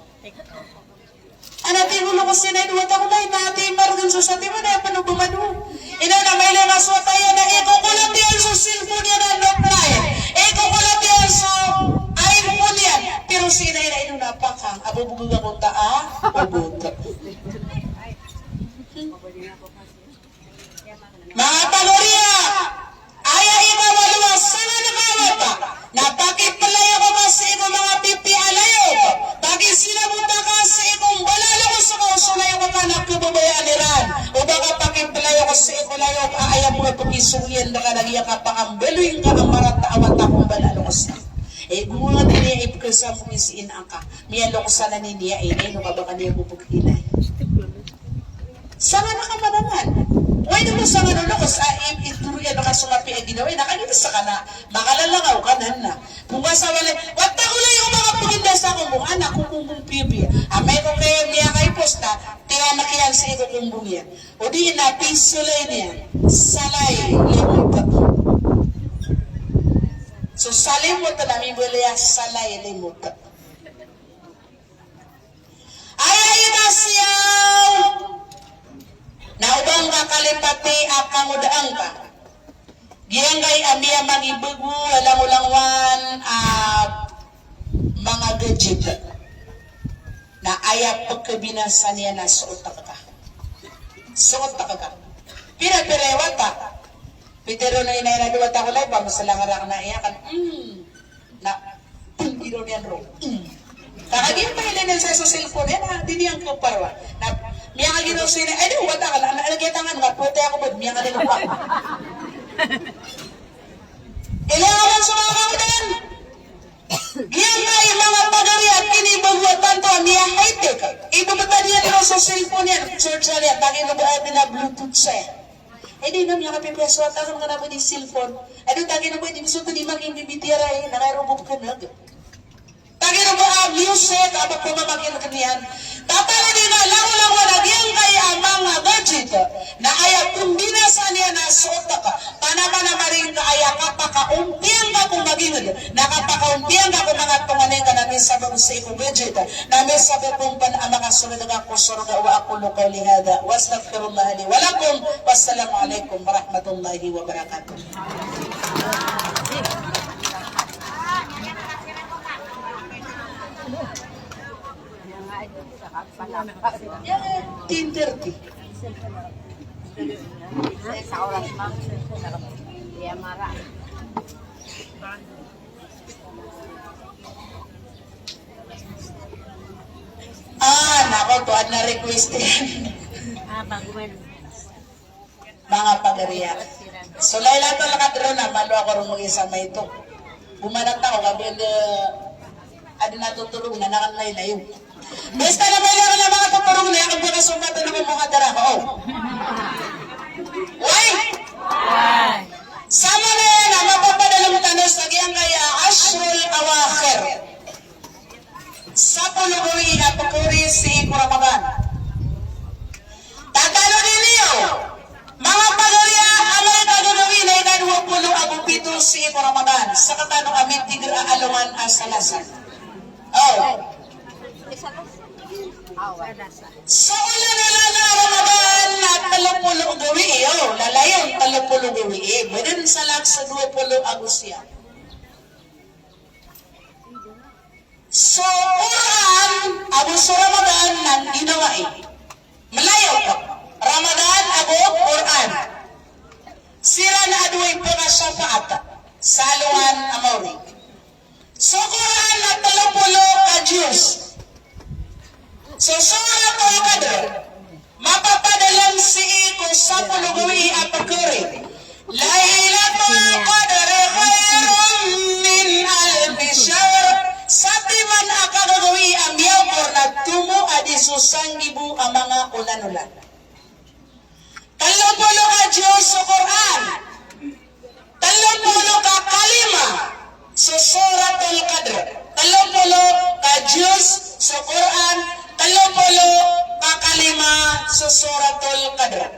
Anati gulo ko sinay, duwata ko na, inati margan so sa tima na, paano bumano? Ina na may lang aswata yan na, kukulat yan so cellphone yan na lockline. Kukulat yan so iPhone yan. Pero sinay na ino napakang, abubugog akong ubuta. Mga panguriya, aya ikawaluwas, sana nakawata, na bakit palay ako ba sa ikong mga pipi alayo? Bakit sinabuta ka sa ikong balalo ko sa kausulay ko ka nagkababayaniran? O baka bakit palay ako sa ikong layo, aya mo nga pag-isuyan na ka nagiya ka pakambeluin ka ang marata awat akong balalo ko sa. Kung nga niya ipkasa mo isiin ang ka, miyalo ko sana niya no ka baka niya bubughinay. Sanga na ka manaman. Why naman sa nga nulo, kasi ituruyan na ka sumapi ang ginawa, nakagita sa ka na, makalalakaw ka na. Kung nga sa wala, wata ko lang yung mga puginda sa akong mong anak, kukumbong pipi. Amay ko kayo niya kay posta, tiyan na kiyan sa ikukumbong yan. O di na, pinsulay niya, salay, limot. So salimot na namin bulaya, salay, limot. Ay, nasiyaw! Naubang kakalipati akang udaang ka. Giyang kay amiya magibugu, walang-ulangwan, mga gadget. Na ayap pagkabinasan niya na suot ka. Suot ka. Pira-pirewata. Pero na inay na duwat ako live, masalangarak na iyakan. Na, biro niyan ro. Kakagin pa ilan sa cellphone yan, ha? Di niyang kuparwa. Na, miya nga ginaw sila, ay di, wata ka lang, nalagitangan nga, puti ako ba, miya nga nila pa. Ilangan sa mga kaunan. Yan nga yung mga pagari at kinibagwatan to, niya high-tech. Ibabata niya nila sa cellphone yan, search na niya, tangin na ba na Bluetooth siya. Eh di na miya kapipreso at ako nga na mo ni cellphone. Eh di tangin na ba, di gusto ko di maging bibitira eh, nakairubog ka na. Tangin na ba ang music, abang pumamagin ka niyan. Tapala din na, lang wala diyan kay ang mga gadget na kaya kung binasa niya na suot ka, panama na maring kaya kapakaumpiyan ka kung magingod, nakapakaumpiyan ka kung mga tunganin ka namin sa mga sa ikong gadget, namin sabi kong panamakasunod nga kusur ka wa ako lukaw lihada, wastaghfirullah li walakum, wassalamu alaikum warahmatullahi wabarakatuh. Tinterti. Sa oras ma'am. Kaya mara. Nako, tuan na request yan. Bago man. Mga pagariya. So, layla to lakadro na, malo ako rin mag-isa may ito. Bumanat ako, gabi adi natutulong na nakanlayla yun. Basta na may lang na mga tutulong na yung pagkasumatan ng mga darako. Why? Sama na yan, mapapadalang tanos na kaya kaya Ashrul Awakhir. Sa pulubuwi na pukuri si Kuramagan. Tatalo din niyo, mga pagaliya, amay kagagawin na ika-20 agupito si Kuramagan. Sa katanong amit tigra aluman asalasan. So, ulan na Ramadan na 30 gawi. Lalayon 30 gawi. Pwede sa lag sa 20 Agusya. So, Quran, Agusto Ramadan nang ginawa Malayo ko. Ramadan, Ago, Quran. Sira na aduay po na siya paata. Saluan, Amori. So, Quran na 30 ka-Diyos. So, Surat Al-Qadr, mapapadalang si Iko sa pulugawi at pagkuri. Laylatul Qadr khayrun min alfi shahr. Sa timan akagagawi ang yawor na tumo adisusang ibu ang mga ulan-ulan. 30 ka Diyos sa Quran. 30 ka kalima sa Surat Al-Qadr. 30 ka Diyos sa Quran. 30 kakalima sa Suratul Qadr.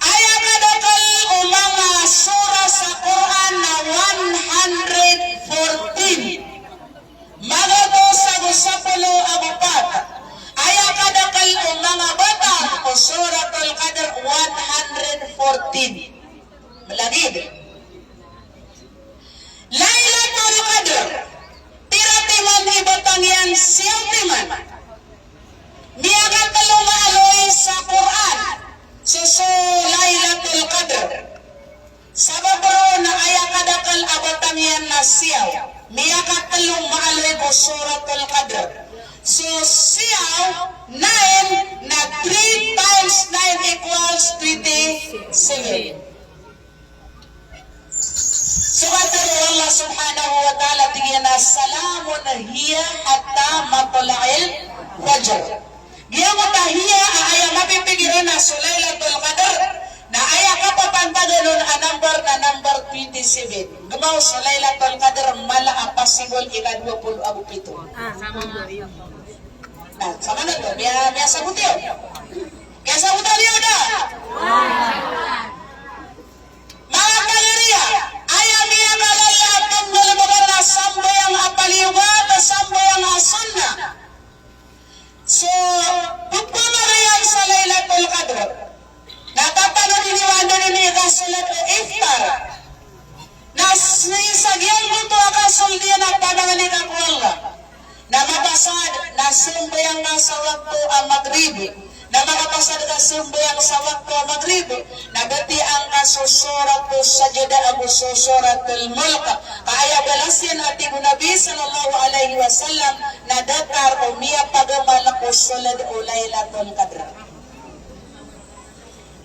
Aya kadakal o mga sura sa Quran na 114. Magato sa gusapalo agupat. Aya kadakal o mga bata o Suratul Qadr 114. Malagid. Laylatul Qadr. Tiratiman ibatang yan siyang timan. Niyagat talong maaloy sa Quran. So Laylatul Qadr. Sababro na ayakadakal abatang yan na siyaw. Niyagat talong maaloy ko Suratul Qadr. So siyaw, 9 na 3 times 9 equals 27. Subhanahu Allah subhanahu wa ta'ala tingin na salamun hiya hatta matula'il fajr. Giya mo tahiya aya mapipigiran na Laylatul Qadr na aya kapapantagalon a number 27. Gumaw sa Laylatul Qadr mala apasibol ika-20 agupito. Sama na to, biya sabut yun. Biya sabutan yun na. Mga kagariya, ayaw niya kalala at pagmalabagan na samboy ang apaliwag at samboy ang asunna. So, pagpamarayan sa Laylatul Qadr, nakapano diniwanda ni Kasulat o Iftar, na sisagyang buto akasuldiyan ang panangan ni Kakwalga, na mapasad na samboy ang nasa wakto ang Maghrib, na mga pasadga sumbayang sa waktu maghrib nagati ang kasusurat ko sa jada ang susuratul mulk kaya balasin ati Nabi sallallahu alaihi wasallam na datar umiya pagamal ko sulad Lailatul Qadr.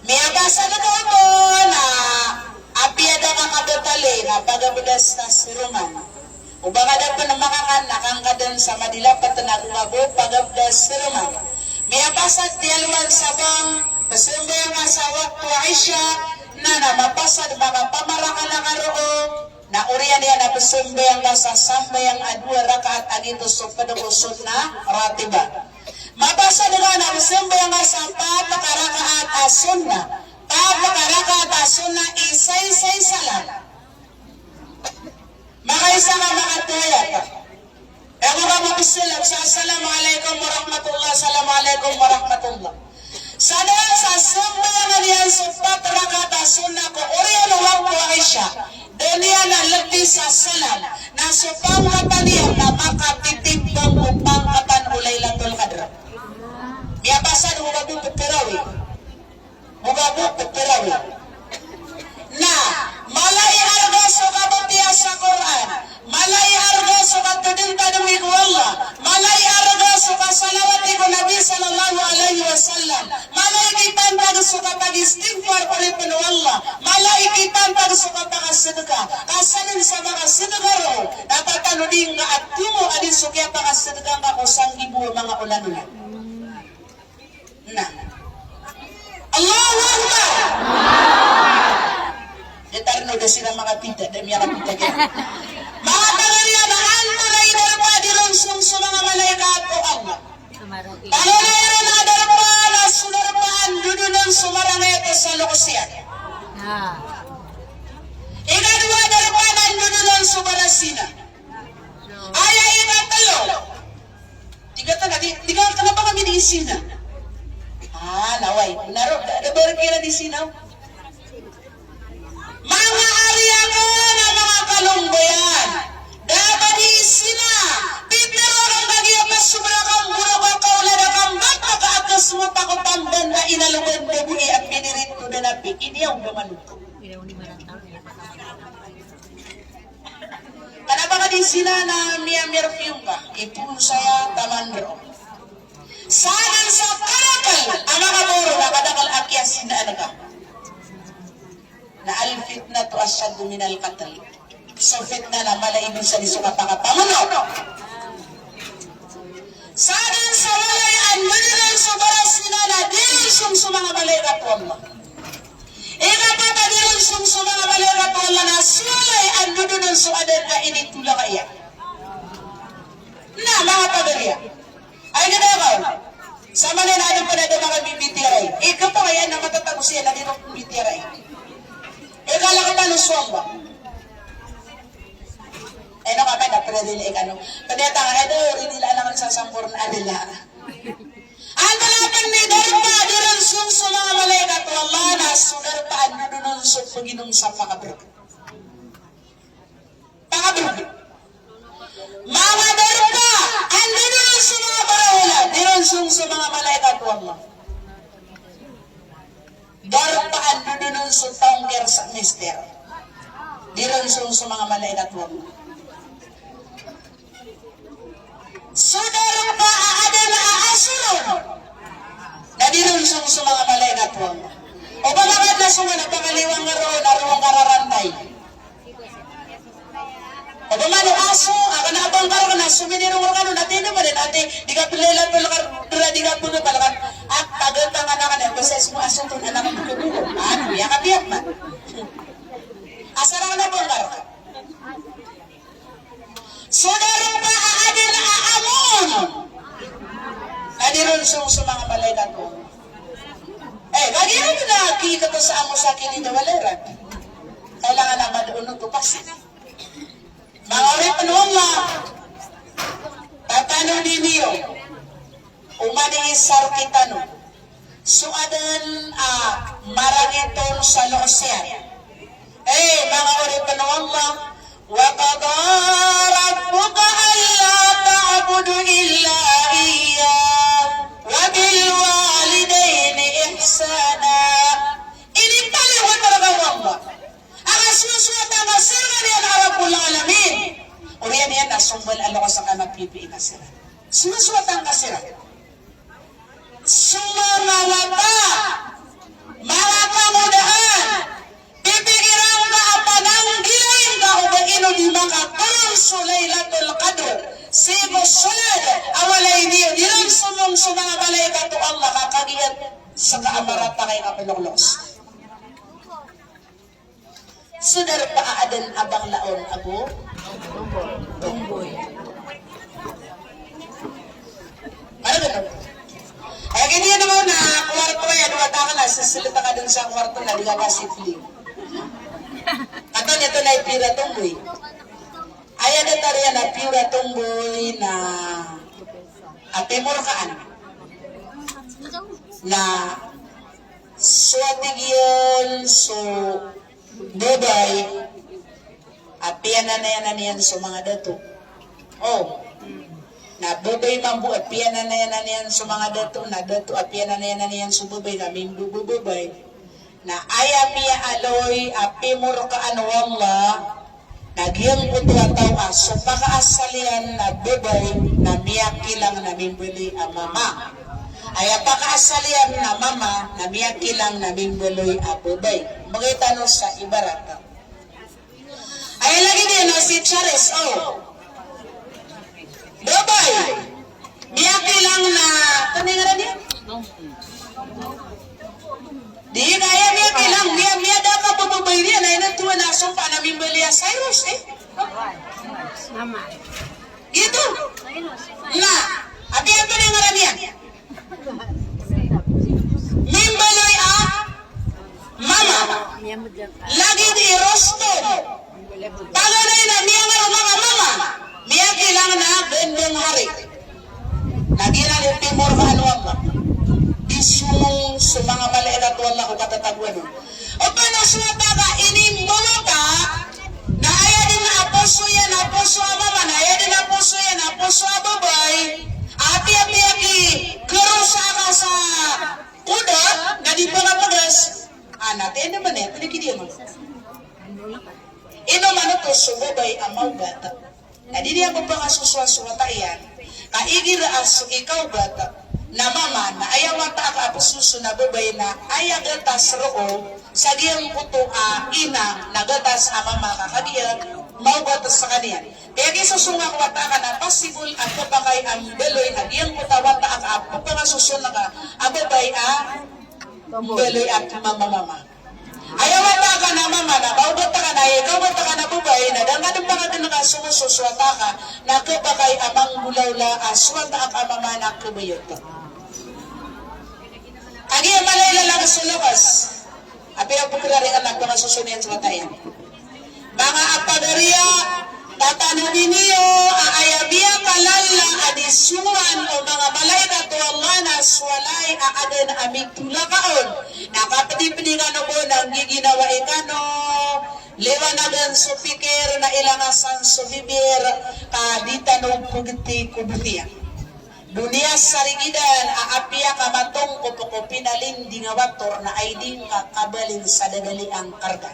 Miya basa na ko na apiada ka kabatali na pagabudas na siruman. Ubaga da po na makakanak kadan sa madilapat na gumabo pagabudas siruman. Miya basa tialwan sabang pasumbayang sa waktu Aisha na mapasad mga pamaraka na karoon na uriyan niya na pasumbayang sa sambayang adwa rakaat agito so padagusod na ratiba. Mabasa nila na pasumbayang sa papakarakaat asunna. Papakarakaat asunna isay-say salam. Mga isa nga mga tuyat. Ego ka mapisilap sa assalamualaikum warahmatullah, assalamualaikum warahmatullah. Sana sa sambayang niyan sa papakarakaat asunna ko uriyan waktu Aisha. Daniya na lebih sa salam na supang kapaniyan na makatitimbang upang kapan Lailatul Qadr. Biasa buka buku perawi, Nah, malai harga suka batiasa Quran, malai harga suka tudinta demi Allah, malai harga suka salawat ibu Nabi sallallahu alaihi wasallam, malai kita pada suka pagi istighfar oleh penuh Allah, malai kita pada suka pagi sedekah, kasanin sama sedekah roh, dapat kanuding nga atumo adin suka pagi sedekah nga kusang ibu mga ulan-ulan. Nah, Allahu Akbar. Detarno da sila makapita, dami makapita kaya. Mga pangalian na antara idarpa dironsong sa mga malaikat o Allah. Pangalayan na darpa na sunarpaan dudunan sumarangete sa lukusyan. Ikadua darpa na dudunan sumarasina. Aya ikatalo. Tiga kenapa kami diisina? Naway. Nabar kira di sinaw. Mga ariyago na mga kalungbayan. Dapat di sina. Pitero kang kagiyapas subrakang burabang kaulada kang magpakaakas mo pakutamban na inalugan na bui at pinirito na napi. Ini ang gamanuto. Kenapa ka di sina na perfume ka? Ipun saya tamandro. Sanan sa karakal ang mga moro na kadakal akyasin na anaga. Na al-fitna to asyadu minal qatl. So fitna na malaibin sa lisuka pakapamuno. Sanan sa walay ang manilang sa barasina na dinsong sa mga malaikat Allah. Ikapata dinsong sa mga malaikat Allah na sulay ang dudunan sa adan na initula kaya. Na mga pagaliya. Ay ganaw. Sama na natin pa na mga bibitiray. Ikaw pa kaya na matatagos siya na dito bibitiray. Ikala ka manuswang ba? No ka na pwede nila ikano. Kaya tanga, rin nila naman sa sampur na nila. Ang malapan ni Darpa, diran sung sa mga malaikat, wala na sugar pa ang nunun sa paginong sa pakabrug. Mga Darpa, ang nunun sa mga barawala, diran sung sa mga malaikat, wala. Darpa ang nunun sa tangger sa mister. Diran sung sa mga malaikat, wala. Saudara pa ada na aasulon na dinunsong sa mga malaikat mo. O bakit na sumana pangaliwang naroong kararantay? O bamano aso, akan na abang karo na suminirong organo natin naman din ate, di ka pilalan palakar, di ka puno palakar, at pagantang anak na, basta mo aso itong anak mo kukulo. Ano, biyak man. Asarang na bang karo? Saudara pa ada na aamon adirunsong sa mga malaikat ko. Kagyan mo na kita to sa amo sa akin ni Dawaleran. Kailangan na madoon ito kasi. Mga orin panuong na tatano ninyo umaningisar kita no. Suadan marangiton sa loosyan. Mga orin panuong na وَقَضَى رَبُّكَ أَلَّا تَعْبُدُوا إِلَّا إِيَّاهُ وَبِالْوَالِدَيْنِ kaamarata kay kapiloklos. Sudar paadan abang laon abo? Tumboy. Ano ganun? Ay, ganyan naman na kwarto yan, wata ka na, sasalita ka dun sa kwarto na, di ka kasifli. Ato nito na ipira tumboy. Ayan na tariya na pira tumboy na atemorkaan. Na suatigil so bebay apian na yan niyan so mga dato. Oh. Na bubay mambu apian na yan sa mga dato na dato apian na yan sa bubay na mimbu bubay na aya piya aloy apimor ka anwang la nagyang utwa tao so pakaasalian na bubay na miyaki lang na mimbuli ang mama aya pakaasalian na mama na miyaki lang na mimbuli ang bubay makita no sa ibarata ay lagi din no si Charis Babay! Miyaki lang na... Kanina na niya? Di kaya miyaki lang. Miya dapat pababay niya. Na inatuwa na sumpa na mimbali ang Cyrus Mama. Gitu. Na. Abi ang kanina nga niya. Mimbaloy mama. Lagi di rosto. Paganoy na niya nga mga mama. Niya kailangan na bendong hari. Lagi na yung timor ka ano ang isung sa mga maliit at wala ko katatagwan. O paano suwata ka, inimbawa ka, na ayaw din na aposo yan, aposo ang mama, na ayaw din na aposo yan, aposo ang babay, api-api-api, karosa ka sa kuda, na di pa napagas, natin naman paligid mo. Ino man ito, subabay ang maugata. Na di niya magpangasusuan-suwata iyan, kaigir as ikaw bata, na mama na ayaw mata ka apususo na babay na ayaw gatas roo, sa diyang puto ina na gatas mama kakadiyang maugatas sa kaniya. Kaya kisusungang wata ka na possible at kapakay ang beloy at diyang puta wata ka pagpangasusun na ka, ababay beloy at mama. Ayaw wata ka na mama na maugat ka na ikaw wata ka na bubay na dangan pa ka na sumususwata ka na kapakay amang bulawla aswata ka mama na kubayot. Agi ang malayla lang sa lukas. Api ang pagkirari anak mga susunian sa matayan. Mga apagariya, tatanungin niyo, aayabiya kalala adisuan o mga balay na tuwanganas walay aaden aming tulakaon. Nakapatipini ka no po ng giginawa ikano, liwanagan so pikir na ilangasan so bibir, kadita no pugiti kubutiya. Dunia sarigidan aapia kamatong kupoko pinalindi nga wator na ay din kakabalin sa dagali ang karga.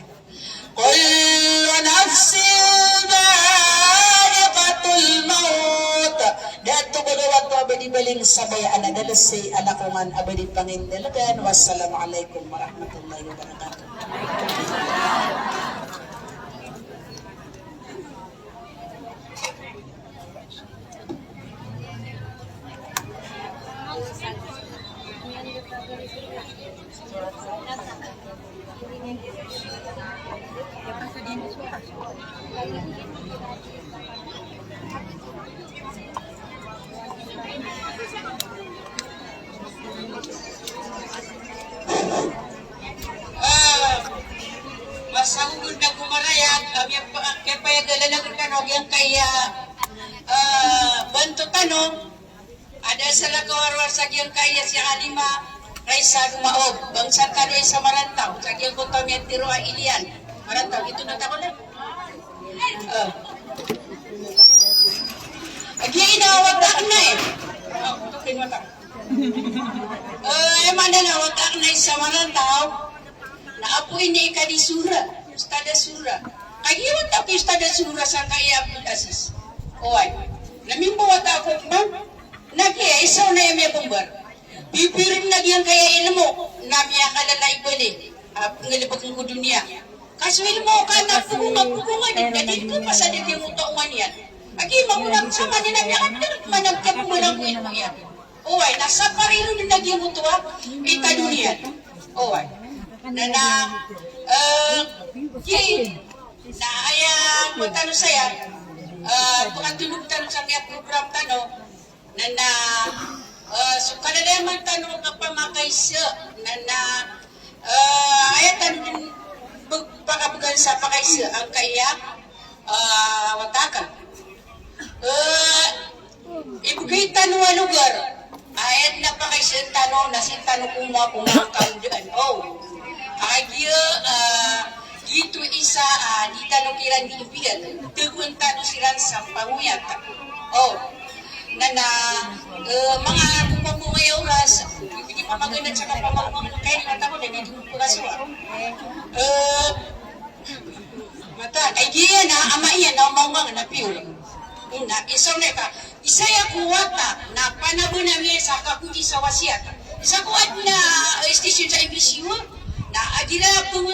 Kullu nafsin dha'iqatul maut. Dato bagawat abadi baling sabay anadalasi anakungan abadi pangindalagan. Wassalamualaikum warahmatullahi wabarakatuh. Masanggol na kumarayat, kaya payagalan na kanog yung kaya banto tanong, ada sa lagawarwar sa kiyang kaya siya anima, Raisa Dumaog, bangsa kanoy sa Marantaw, sa kiyang kutong yung tiro ay ilian. Marantaw, ito na tako na. Agi inawatak na ito pinwatak. Emang na watak na sa Marantaw, na apo ini ka di sura, ustada sura. Kagiwat ako ustada sura sa kaya Abdul Aziz. Oy, namimbo wata ako ba? Nakiya isaw na yung may bumbar. Pipirin na diyan kaya ilmo, namiya ka lalay ko ni, ngalibag ko dunia. Kaso ilmo ka na pugunga-pugunga, hindi ko pasadit yung utaungan yan. Agi, mamunang sama ni namiya ka, managkapungulang ko ilmo yan. Uway, nasa parino din naging mutuwa, itanunian. Uway. Na ayang matano saya, bukan tulog tanong sa kaya program tano, so kanila man tanong kapamakay siya, ayat tanong din pagkabugan sa pakay siya, ang kaya, watakan. Ibigay tanong ang lugar, ayat na pakay siya tanong, nasin tanong kung mga kaundian. Gitu isa di tanong kiran di ibigan teguan tanong siran sa panguyat mga bumabungay oras hindi pa maganda sa kapamamang kaya natako na hindi ko kaswa mata ay giyan na ama iyan na umawang na piul na isaw na ka isaya kuwata na panabo na miya sa kakuji sa wasiat isa kuwat na station sa MBCU na adila pong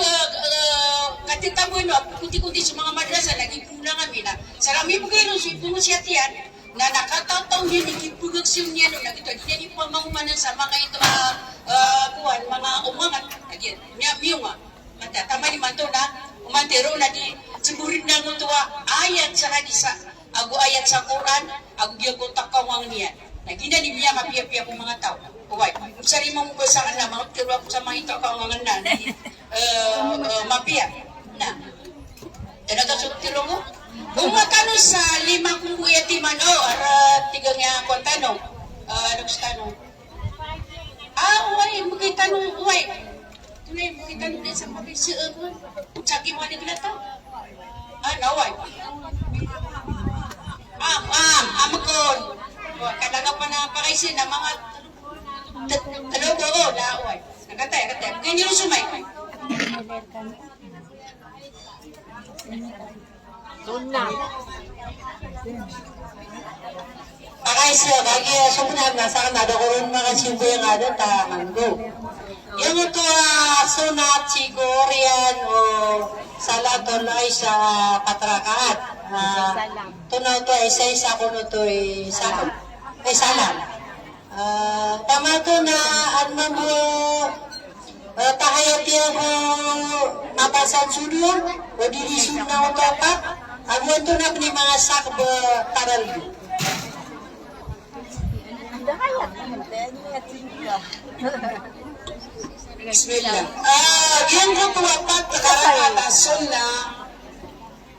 katitabo no kuti-kuti sa mga madrasa nagipuna kami na sarami po kayo nung suipong siyatian na nakatataw niya nagipugagsiyon niya no nagito di niya pamahumanan sa mga ito kuwan mga umangat again miyo nga tama ni manto na umantero na di siburin na mo tuwa ayat sa hadisa ago ayat sa Quran ago giyago takawang niya nagina ni miya kapiya-piya po mga tao Uway, sari mo ba sa kanila, mga tiro ako sa mga ito ka mga nan, mapia. Na, tiro mo? Kung matano sa 5 kong kuyatiman, tigang nga akong tanong, tanong. Uway, magay tanong, uway. Tunay, magay tanong din sa mabisiyan mo. Tsaki mo nila ito. Uway. Amakon. Kailangan pa na pakaisin na mga Talogo, laoy. Nakatay. Ganyan yung sumay. Pakay siya, kagi sumunag na sa kanada ko rin mga sibo yung ada, tamanggo. Yung ito, sunat, sigorian, o salaton ay sa katrakaat. Tunaw to, isa-isa ko no to, salam. Tama to na ano mo tahayat mo mapasan sudur o dirisun na utapat ang ito na ni mga sakbo taral Bismillah yung kutuwapat karatasun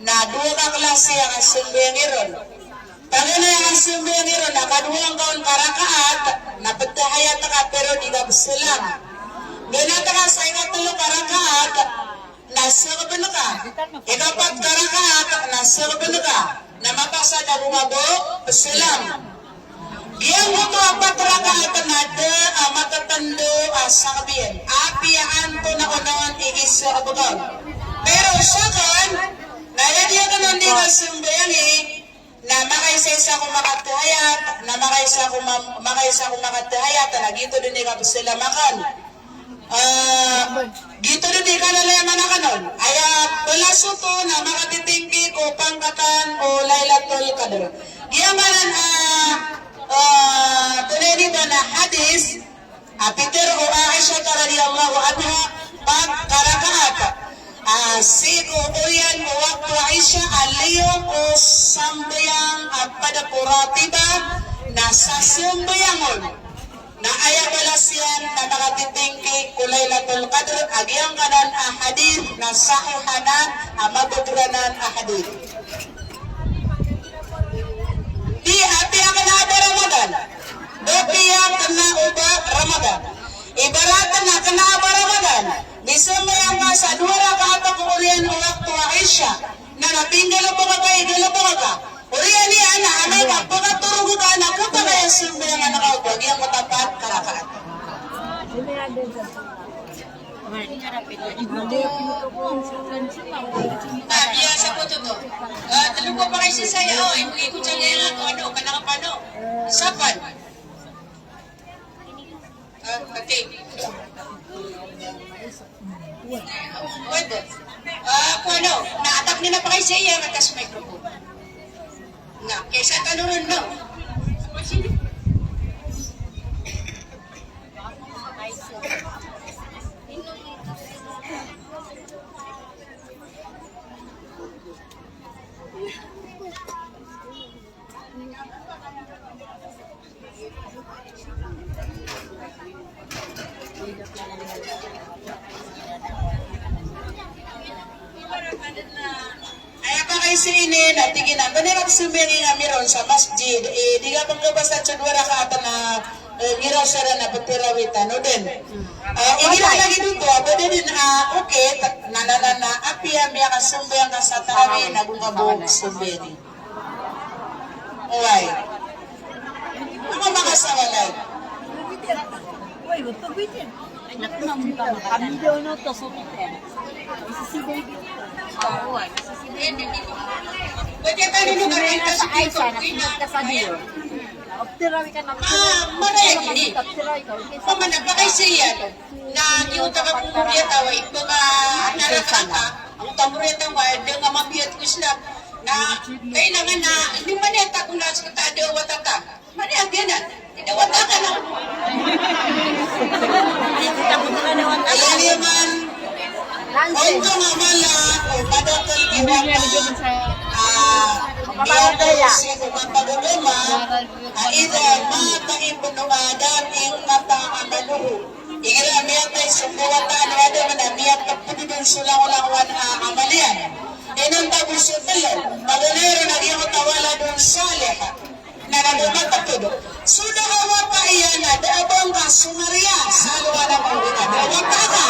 na dua ka klase ang asulbeng iron Tangan na yung asumbiyan nito, nakaduang kaon karakaat, napagtahayat ka pero di ka busilang. Ganata ka sa inatulo karakaat, nasa kabalo ka. Ikapat karakaat, nasa kabalo ka. Na mapasa na bumago, busilang. Diyan mo ito apat rakaat na matatando sa kabiyan. Apiyaan ko na unawan igis sa abagag. Pero sa kan, naladiya ka nang di ka sumbiyan na makaisa-isa ko makatahayat, na makaisa ko makatahayat, na gito din ka sila makan. Gito din ka nalayaman na kanon. Aya, wala suto na makatitingki ko pangkatan o laylatul qadr. Giyanganan, tunay dito na hadis, Peter o Aisha radhiyallahu anha, pagkarakaat. Sigo uyan mo waktu Aisha aliyong o sambayang pada kuratiba na sa sumbayangon na ayabala siyan na nakatitingki kulaylatul qadr agyang kanan ahadith na sahihanan mabudranan ahadith di ati ang kanaba Ramadan dopiya kana uba Ramadan ibaratan na kanaba Ramadan bisa mayang sa dua rakaat ko ulian waktu Aisha na natinggal po ka urian ni ana amay ka pagturog ka na ko pa kaya simbayang anak ko yang matapat karakaat biasa po to talong ko pa kayo si saya ikut sa lera ko kanakapano sapan okay pwede naatak nila pa kayo siya natas microphone na kesa tanunod no Ay apa kay sinin at tingin na banirap sumiri nga miron sa masjid di nga pagkabas at sa dwara ka ata na ngiraw sa na pagtirawitan o din ingira lagi dito pwede din okay nananana api amya ka sumbayang ka sa tarawi nagungabog sumbiri uway ano makasawalay Uy, betul betul. Nak nak muka kami dia nak tersebut. Sisi baby. Oh, sisi baby. pwede tayo nung karin ka sa Aisyah nak kita sadio. Opterawi kan nak. mana ya gini Opterawi kau. pamana pa kay siya na giuta ka kung kuriya taway mga narakata ang tamuriya taway nga mabiyat ko sila na kailangan na hindi maneta kung nasa katado watata maniya biyanan tidak watata na ayan yaman onto nga mala o padokol kiwaka si kumapaguluma ida mata ipunungadan ing mata amanuhu igira miyatay sumbuwata anwada manamiyat kapududun sulang-ulangwan amalian inang tabusutulan magunero naging tawala dun saliha na nagumatapudo sudah hawa pa iyan na daabang ka sumaria sa luwa ng uwina dawata ka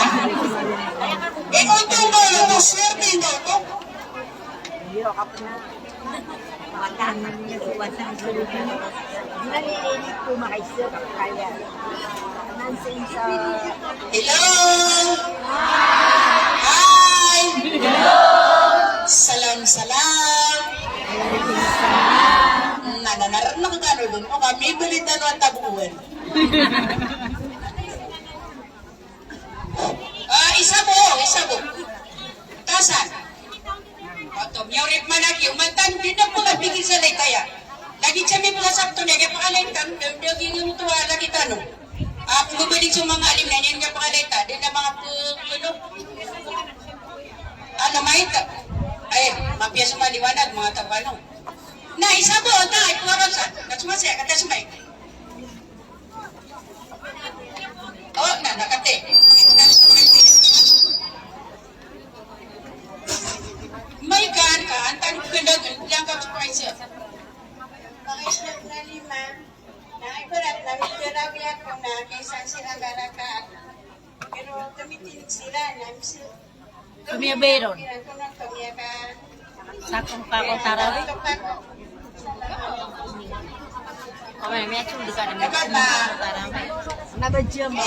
ikuntong mo ito swerte mo ito Dia apa nak? Makanan niya suwasa ang suluhan. Nalilit ko makaisip kaya. Nansin sa... hello hi salam nananaran na kagano dun o kami balitan ng tabuan isa mo tasan Otom, yaurip manaki, umantan, di na po nabigil sa kaya. Lagi siya may mga sakto niya, kaya pangalaytan, daging yung tuwa, lagi tanong. Kung bubalik sa mga alim na niyan, kaya pangalayta, di na mga mahita. Ay, mapia sa maliwanag, mga tapano. Na, isa po, ay, pumarosa, nasumasaya, kata sumay. Oh, nakate. May kan ka, ang tanong ko lang ka sa siya. Mga islat na 5, na ikurat na mitirawi ako na kaysa sila garakat. Pero tumitin sila na misil. Kumiya beron. Kailan ko nang tumiya ka. Sakong pa ko tarawi. Kamay, may atong di ka na Dapat ba? tarawi. Nabadya mo.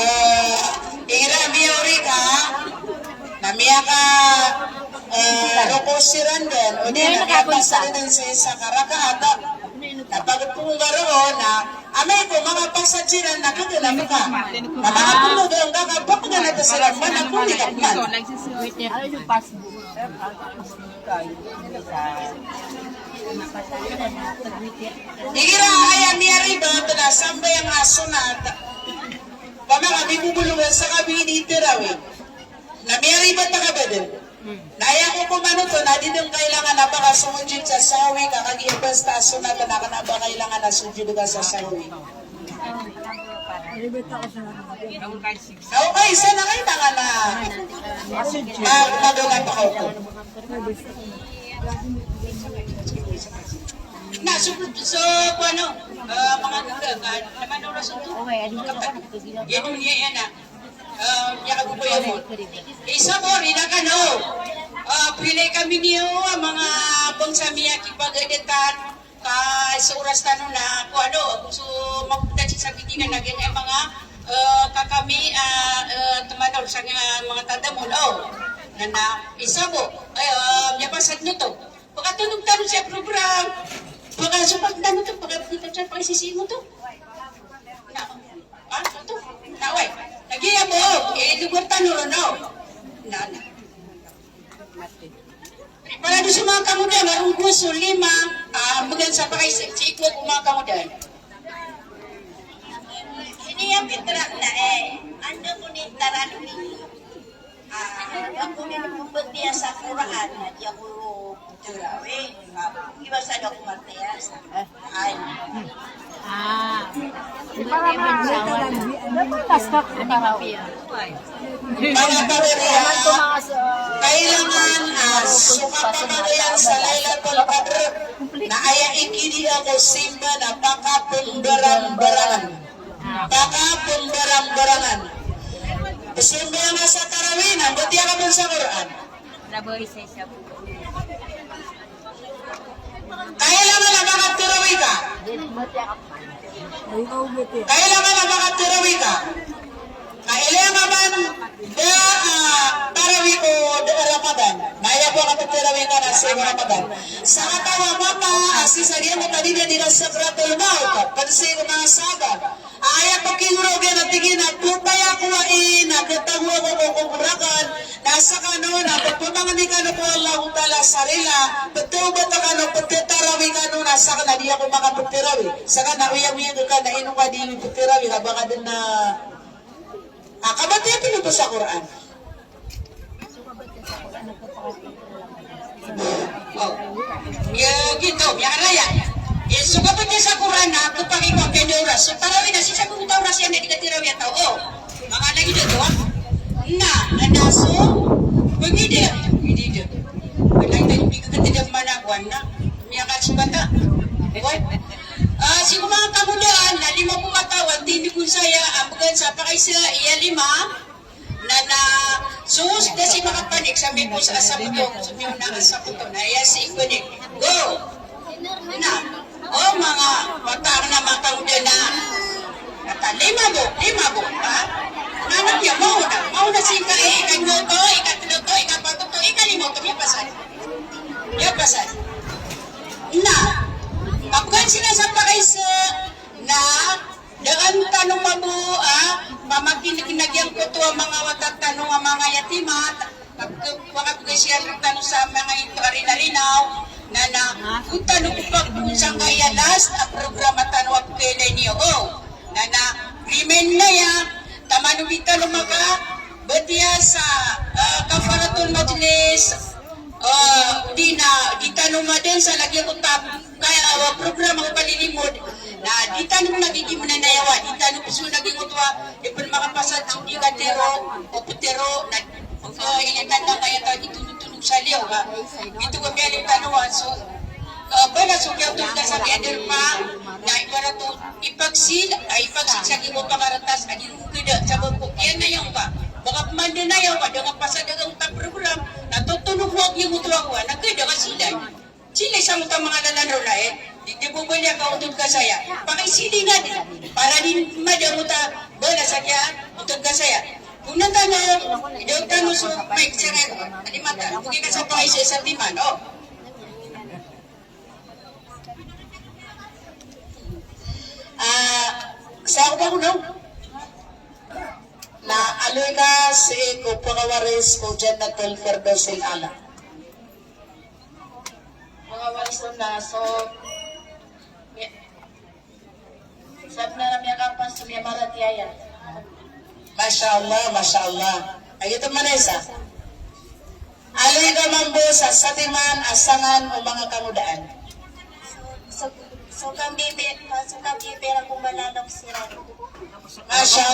Ira biyori ka, namiya ka, lukusiran din, o di nakapagsa din sa karakaata. Kapag punggaro na, amay ko mga pasajiran na kaganap ka. Na mga pumugang kakapag ka na tasiran man, ang kulikat man. Ano yung passbook? Igira kaya niya riba, ito na, sambay ang aso na, pamang kami bubulungan sa kabini tirawi. Na may riba ta ka ba din? Naya ko kumano to, na di nung kailangan na baka sumujud sa sawi, kakag-ibas ta aso na na ba kailangan na sumujud ka sa sawi. Okay, sana kailangan na magulat ako ko. Na, so, ano, mga naman nung rasunto. Okay, adi ko ka nagtugila. Yan niya yan na. Yan ko yan mo. Isa mo, rin na ka no. Pilay kami niyo, mga bangsa miya kipag-editan. Sa oras tanong na, kung ano, gusto magpunta sa bitingan na ganyan mga kakami, tumanol sa mga tadamon. Na isa mo, yapasad nyo to. Pagkatunog-tanong siya program. Pagkasupag-tanong to, pagkatunog siya, pagkasisi mo to. Ito, naway. Nagiya mo, lugar tanong no. Para doon sa mga kamudan, marong gusto, 5, bagan sa pakaisip, sikot mga kamudan. Ini yang fitrak na ando ko ni tarano ni. Ako ni pumbetia sa Quran na dia ko tirawe. Iba sa dokumentnya. Ay. Mga pamilya, kailangan sumapamagayan sa Laylatul Qadr na aya ikidi ako simba na pakapumbarang-barangan. Pakapumbarang-barangan. Simba nga sa tarawinan, buti ka mo sa Quran. Kailangan na makatirawi ka. Kailangan na makatirawi ka. Kailangan man tarawi ko Ramadan. Naya po kapitirawi ka na sa Ramadan. Sa katawa mama, asisagyan mo tadi na din ang sakratul maut. Pansi ko mga sabag. Ayat ko kinurogyan na tingin na tupaya kuwain, nagkatagwa ko kukurakan, nasa kano na, pagpunangan ni kano po Allah Ta'ala sarila, betul ba ta kano, pagtitarawi kano, nasa ka na, di ako makapagtirawi. Saka na, uyang-uyang ka na, ino ka di pagtirawi, habang ka din na, kabati ito nito sa Quran. Oh, gitu, yang raya. Suka pa niya sa Quran na kapag ikaw kay oras. So tarawih na siya kung oras yan na dikatirawi at tao. Mga lagi dito na anaso pagidi dito. Wala tayo bigyan manakuan na. Miya ka bata. Si mga kamudaan na 50 katawan hindi ko saya abugan sa pakaisa iya 5 na sus na si mga panik sa may po sa asabutong sumiyo na asabutong na iya si ikunik. Go! Na mga watang na matawda na kata 5 ha? Nanak ya mau na si ikanoto, ikatuloto, ikapatuto, ikalimoto, ya pasal na kapag sila sa pakaisa na dengan tanong mabu pamaginag-ginagyang ko to ang mga watatanong ang mga yatimat kapag siya tanong sa mga ito-arina-rinaw na kung tanong pag-unsang kaya last a programa tanong ako kailan niyo na krimen na ya tamanubita lumaga batia sa kafaratul majlis di tanong din sa lagi utap kaya programa ko palilimod na di tanong nagiging mananayawa di tanong puso naging utwa di pun makapasad sudi katero o putero na inatan lang kaya tayo itunog sa liyaw ha ito ko biyaling tanungan so bala so kaya ito ka sa kiader pa na ibara to ipagsil sa gimo pangaratas agin ukida sa bukok yan na yung pa baka manda na yung pa dengan pasad ang utang program natutunog huwag yung utwa ko nagkida ka sila sa mga lalaro na di po ba niya kautod ka saya pakisili nga din para din madamuta bala sa kaya utod ka saya kung natanong, idaw tanong so may sireno, alimata, kung ka sa pangay sa timan, sa ako ba ko daw? Na aloy ka si ko pangawaris ko Jannatul Firdausil A'la. Pangawaris ko na, so sabi na namin ang kapan sa miya maratiyaya. Masya Allah. Ay ito manesa. Alay ka mambo sa satiman, asangan o mga kamudaan. So kami pera kung malalong sila. Masya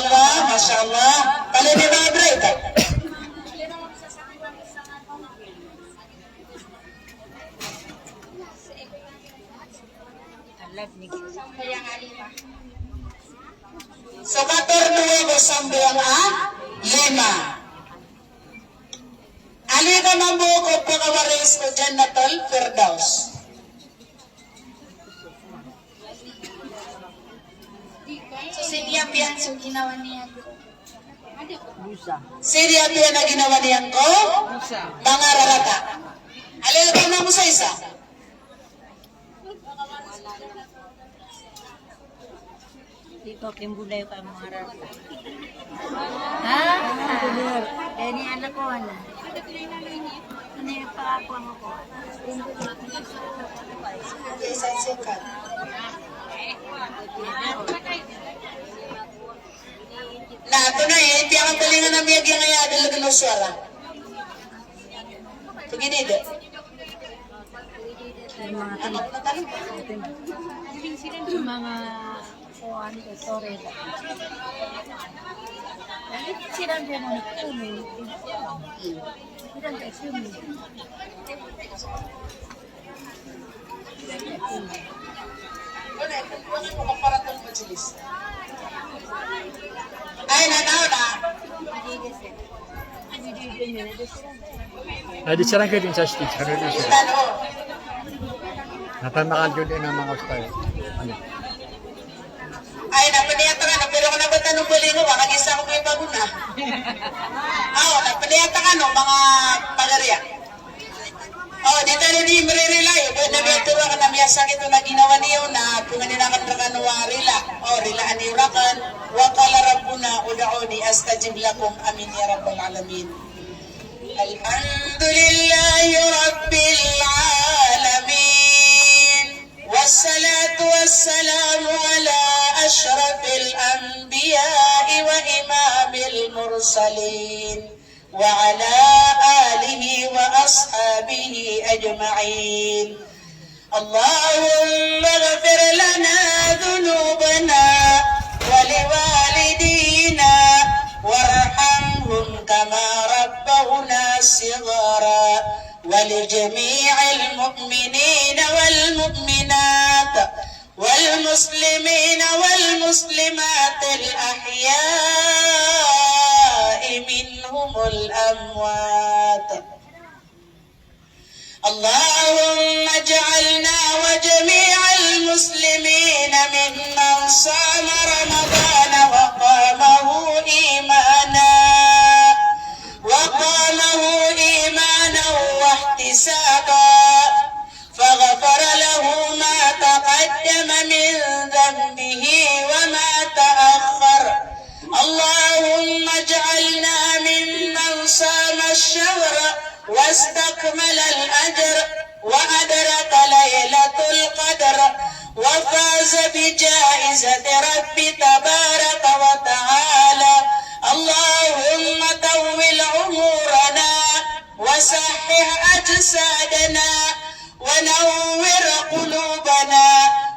Allah. Kali ni mga break. So, 14 sambuang 5. Ali ka mambo ko pagawaris ko Jannatul Firdaus. So siya piyan so ginawa niya. Siya piyan na ginawa niyan ko? Mga rarata. Ali ka na mo sa isa. Dito, kimbulay ka mga rata. Ini anak ko, ano? Ano yung pakakuha ko? Isang sikat. Na, ito na hindi ang galingan ng miyag yung ayadal na ganuswara. Pagini, Yung mga tanong. Sila yung mga kuhan ko, sorry. Sila yung mga kumi. Sila yung kumi. Wala, kung ko maparatong majulis. Ay, nanaw na. Di sarang kayo din sa stage. Ano din siya? Tano. Natamakan ko din ang mga style. Ano? Ay, napaniyata ka no, pero kung nabatanong bulingo, kakagisa ko kayo bago na. Oo, napaniyata ka no, mga pagarya. Oh, dito rin yung marirelay. Nabiyaturo ka na miya sakit na ginawa niyo na kung ninakan na kanuwa rila. Oh, rilaan niyo rakan. Wakala rabbuna uda'uni astajib lakum. Amin ya rabbal alamin. Alhamdulillahi rabbil alamin. Wassalatu wassalamu ala ashrafil anbiya'i wa imamil mursalin. وعلى آله وأصحابه أجمعين اللهم اغفر لنا ذنوبنا ولوالدينا وارحمهم كما ربونا صغارا ولجميع المؤمنين والمؤمنات والمسلمين والمسلمات الأحياء منهم الأموات اللهم اجعلنا وجميع المسلمين ممن صام رمضان وقامه إيمانا واحتسابا فغفر له ما تقدم من ذنبه وما تأخر اللهم اجعلنا ممن صام الشهر واستكمل الأجر وأدرك ليلة القدر وفاز بجائزة رب تبارك وتعالى اللهم طول عمرنا وصحح أجسادنا ونور قلوبنا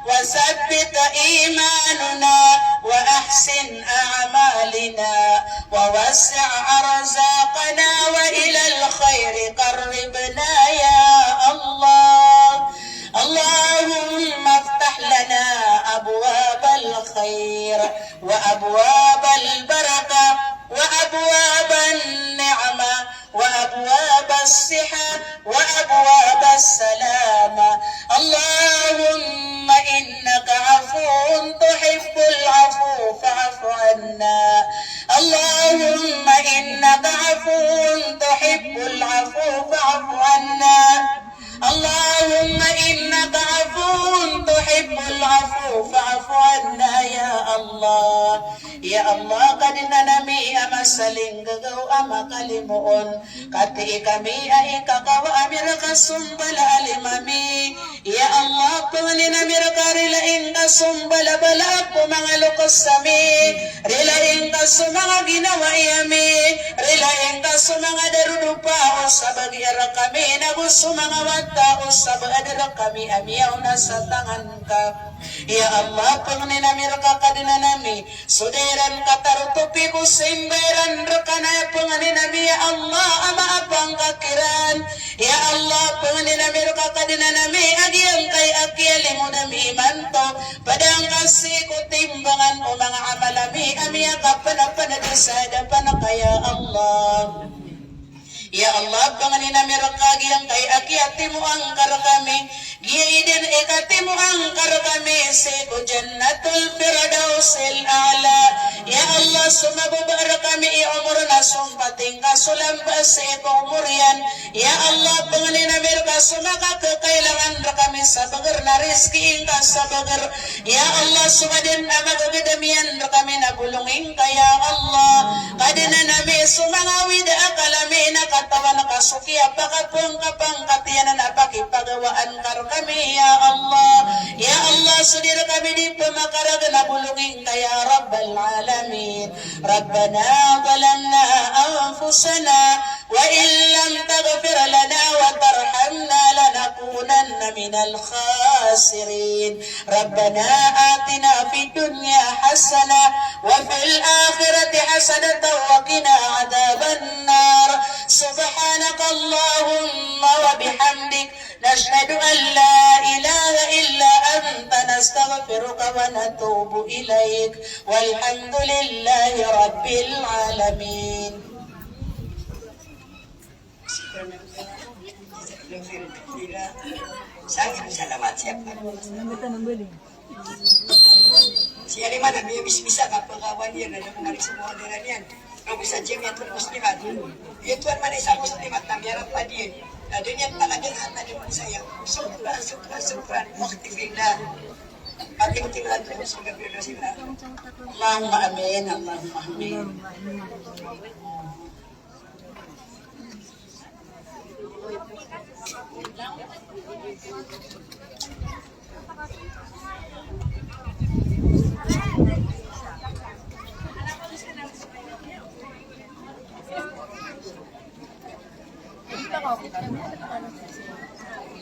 وثبت إيماننا وأحسن أعمالنا ووسع أرزاقنا وإلى الخير قربنا يا الله اللهم افتح لنا أبواب الخير وأبواب البركة وأبواب النعمة وأبواب الصحة وأبواب السلامة اللهم إنك عفو تحب العفو فاعف عنا اللهم إنك عفو تحب العفو فاعف عنا اللهم إنك عفو تحب العفو فاعف عنا يا الله يا الله قد ننمي أما سلنغو أما كلمون كتي كمي أيك كو أميرك سنبل ألمامي يا الله كوني نميرك رلا إنك سنبل بلاك مغلق السمي رلا إنك سمغ جنوا يمي رلا إنك سمغ درودوبا وسبغ يرقمي نغو سمغ wata usab adala kami amiyauna sa tangan ka ya Allah pangnina mirka kadina nami suderan katarutupi ko simberan rekana pangnina mi ya Allah ama apang kakiran ya Allah pangnina mirka kadina nami agiyang kay akiyali mo nami imanto padang kasih ko timbangan o mga amalami amiya kapanapanadasada panakaya Allah ya Allah panganina mirakagi ang kay akiati mo ang karakami giiden ikati mo ang karakami seko jannatul firdausil a'la ya Allah sumababar kami umur na sumpating kasulam ba seko umurian ya Allah panganina mirka sumaka kekailangan kami sa bagar na rizki ka sa bagar ya Allah sumadin amagagdamian kami na bulungin kaya Allah kadina nami sumangawid akalami na katawan nakasuki apakat pong kapang katiyanan apakipagawaan karo kami ya Allah sudir kami di pemakarag na bulungin kaya Rabbal Alamin Rabbana zalamna أنفسنا وإن لم تغفر لنا وترحمنا لنكونن من الخاسرين ربنا آتنا في الدنيا حسنة وفي الآخرة حسنة وقنا عذاب النار سبحانك اللهم وبحمدك نشهد أن لا إله إلا أنت نستغفرك ونتوب إليك والحمد لله رب العالمين. Salamat siapa. Siya rin man, may bisa kapag kawan yan, na kumalik sa mga nila niyan. Kung bisa dyan yan, tapos ni Mat. Ituan man isang muslimat na mayroon pa din. Na doon yan nakagirhan na naman saya. Sukran, maktifila. Ating tingnan ko sa gabi na sila. Allahumma amin, Allahumma amin.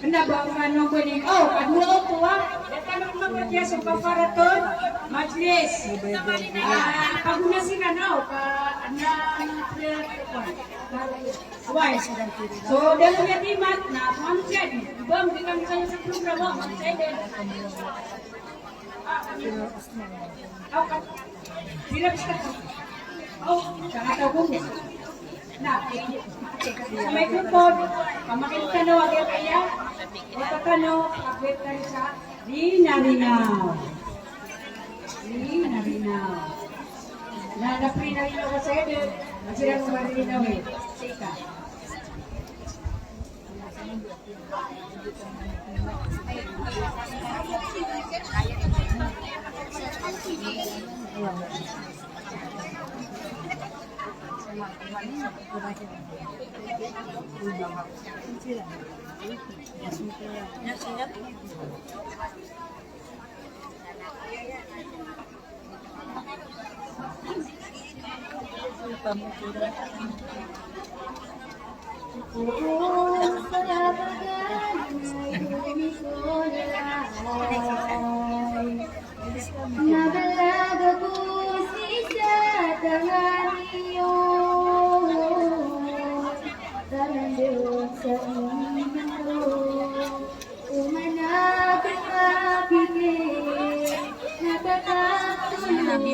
Kenapa kanong kuning? Oh, kadua tuwa. Datang mga dia sa pafaraton majlis. Paguna sila no ka Why? So dalam yatimat na pamjad. Bang dengan saya sa programa saya din. Tidak bisa. Oh, jangan tahu. Nah, sa microphone, pamakin ka no, agad kaya, ito ka no, agad kayo sa Rina-rinaw. Rina-rinaw. Napri-rinaw ka sa'yo din, masira mo marinaw eh. Sika. Nabalaga ko sa tangan niyo, talandong sa inyo, umanap ang mapigil, nakakatulog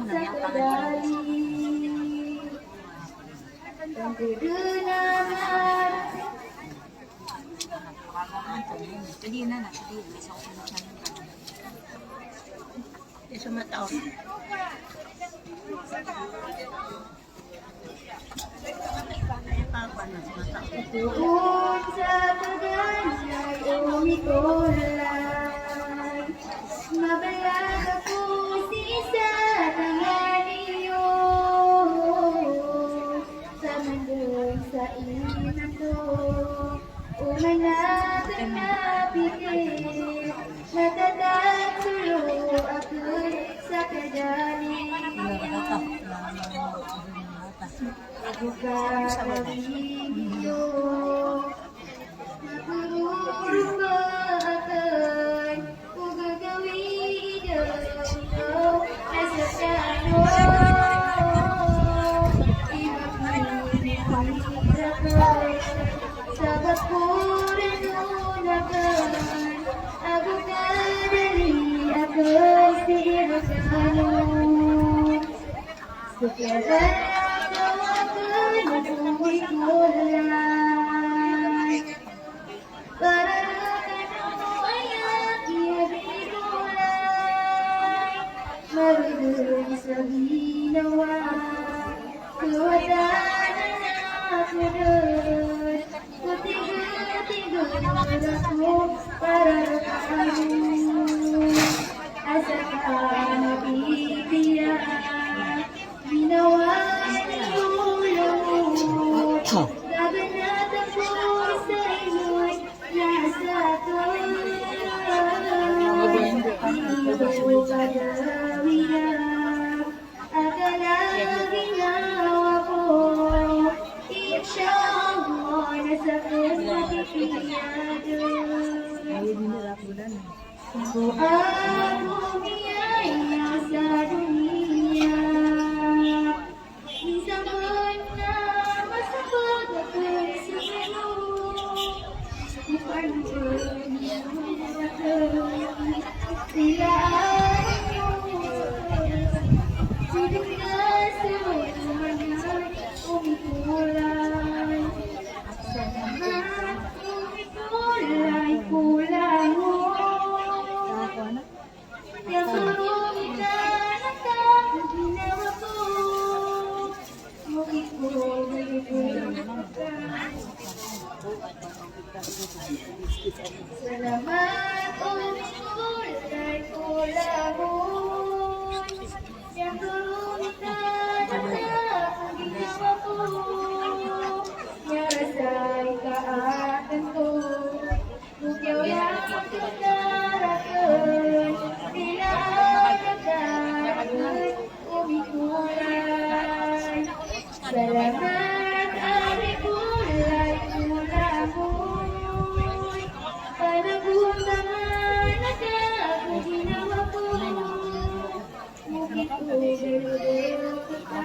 sa kadali. Pagdudunaman tuon sa kaganay umikolay, mabalag ako sa tangan niyo, sa mandong sa inato, umanap ang napigil, natatatsulo ako'y sa kadali. Ako kakabibyo, magururo ba ako'y kung gagawin ito nasa kano. Imakunin ko ako'y sa bakuran nun ako'y ako kadali ako'y sinasano. Together para marunong sa ginawa, tuwadanan ako doon, tigo-tigo ako para makakalun, asa ka mabibigyan, ginawa niyo mo, gaganat ako sa iyo'y nasa ko. Hindi ko kadawin akala ginawa ko. Aku biyaya sa dunia. Minsan man na masapag ako'y sumalo. Bukan sila ay sinig na sa mga umikulay. Sa lahat umikulay mo. Yang marumi na ang ginawa ko. Salamat umikulay mo. Yang marumi na ang ginawa ko. Yang rasa'y kaatan ko. Bukyaw yang magkatarakan. Bila agad umikulay. Salamat ari kulay-kulay mo'y panagundangan na ako ginawa ko. Mukit ko dero-dero ka.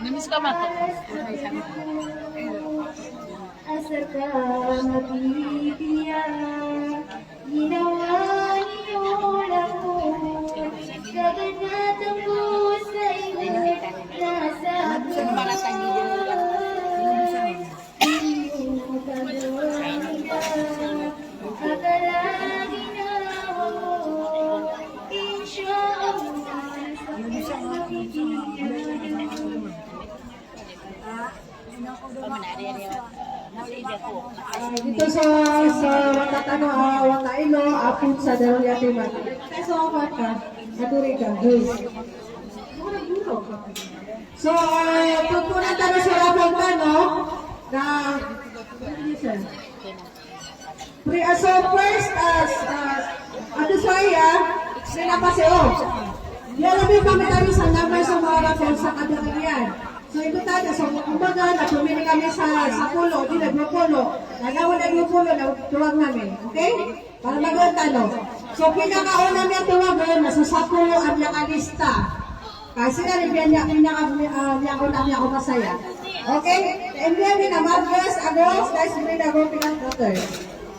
Namiss ka man to. Asal ka mabibigyan, ginawa niyo lahat. Kaganatan ko sa iyo, nasa Para sa iyo. Dito sa Watatano, Watailo, apun sa Darulia Timan. So, apa ka? Naturigan, Diyos. So, pupunan tayo sa Rabang Tano, na, so first, ato saya, sila pa si O. Yan namin kami tayo sa number sa mga rapol sa kadagarian. So ito tayo, so kumbaga, napumili kami sa pulo, di naglupulo. Nagawa naglupulo, tuwag namin. Okay? Para magawin tanong. So pinakauna niya tuwagan, nasa sapulo ang nakalista. Kasi na rin niya, pinakauna niya ako masaya. Okay? And then, pinamagras, agos, guys, hindi na ako pinag-cutter.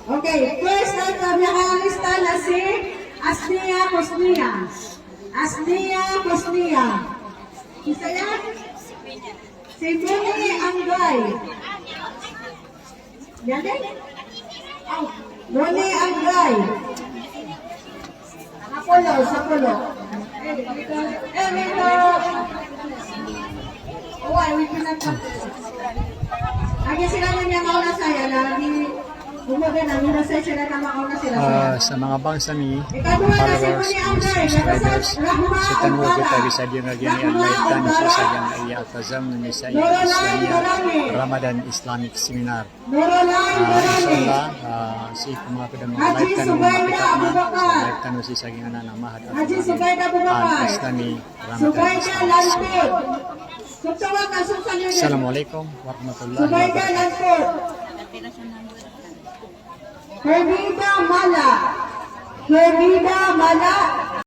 Okay, first ang nakalista na si Asnia Kusnia. Asnia Kusnia. Isa yan? Si Muni Anggay. Yan din? Muni Anggay. Sa pulo. Dito. Oh, ay, we cannot talk. Lagi sila na niya mauna saya. Lagi, bumaga na, nila sila na mauna sila. Sa mga bangsami, Ikaduha na si followers Muni and Anggay. subscribers, sa tanwa kita bisa dia ngayon ni Al-Maitan sa sadyang iya atazam ni sa iya Islamia Ramadan Islamic Seminar. Nurulay, Inshallah, si mga kadang Al-Maitan Al-Maitan si sadyang nanamahad Haji Subayda Bubakar. Islami Ramadan Subayda Islamic Lanput. Suktawa ka, suksan nyo. Assalamualaikum warahmatullahi Subayda wabarakatuh. Lanput. Hermida Mala. Hermida Mala.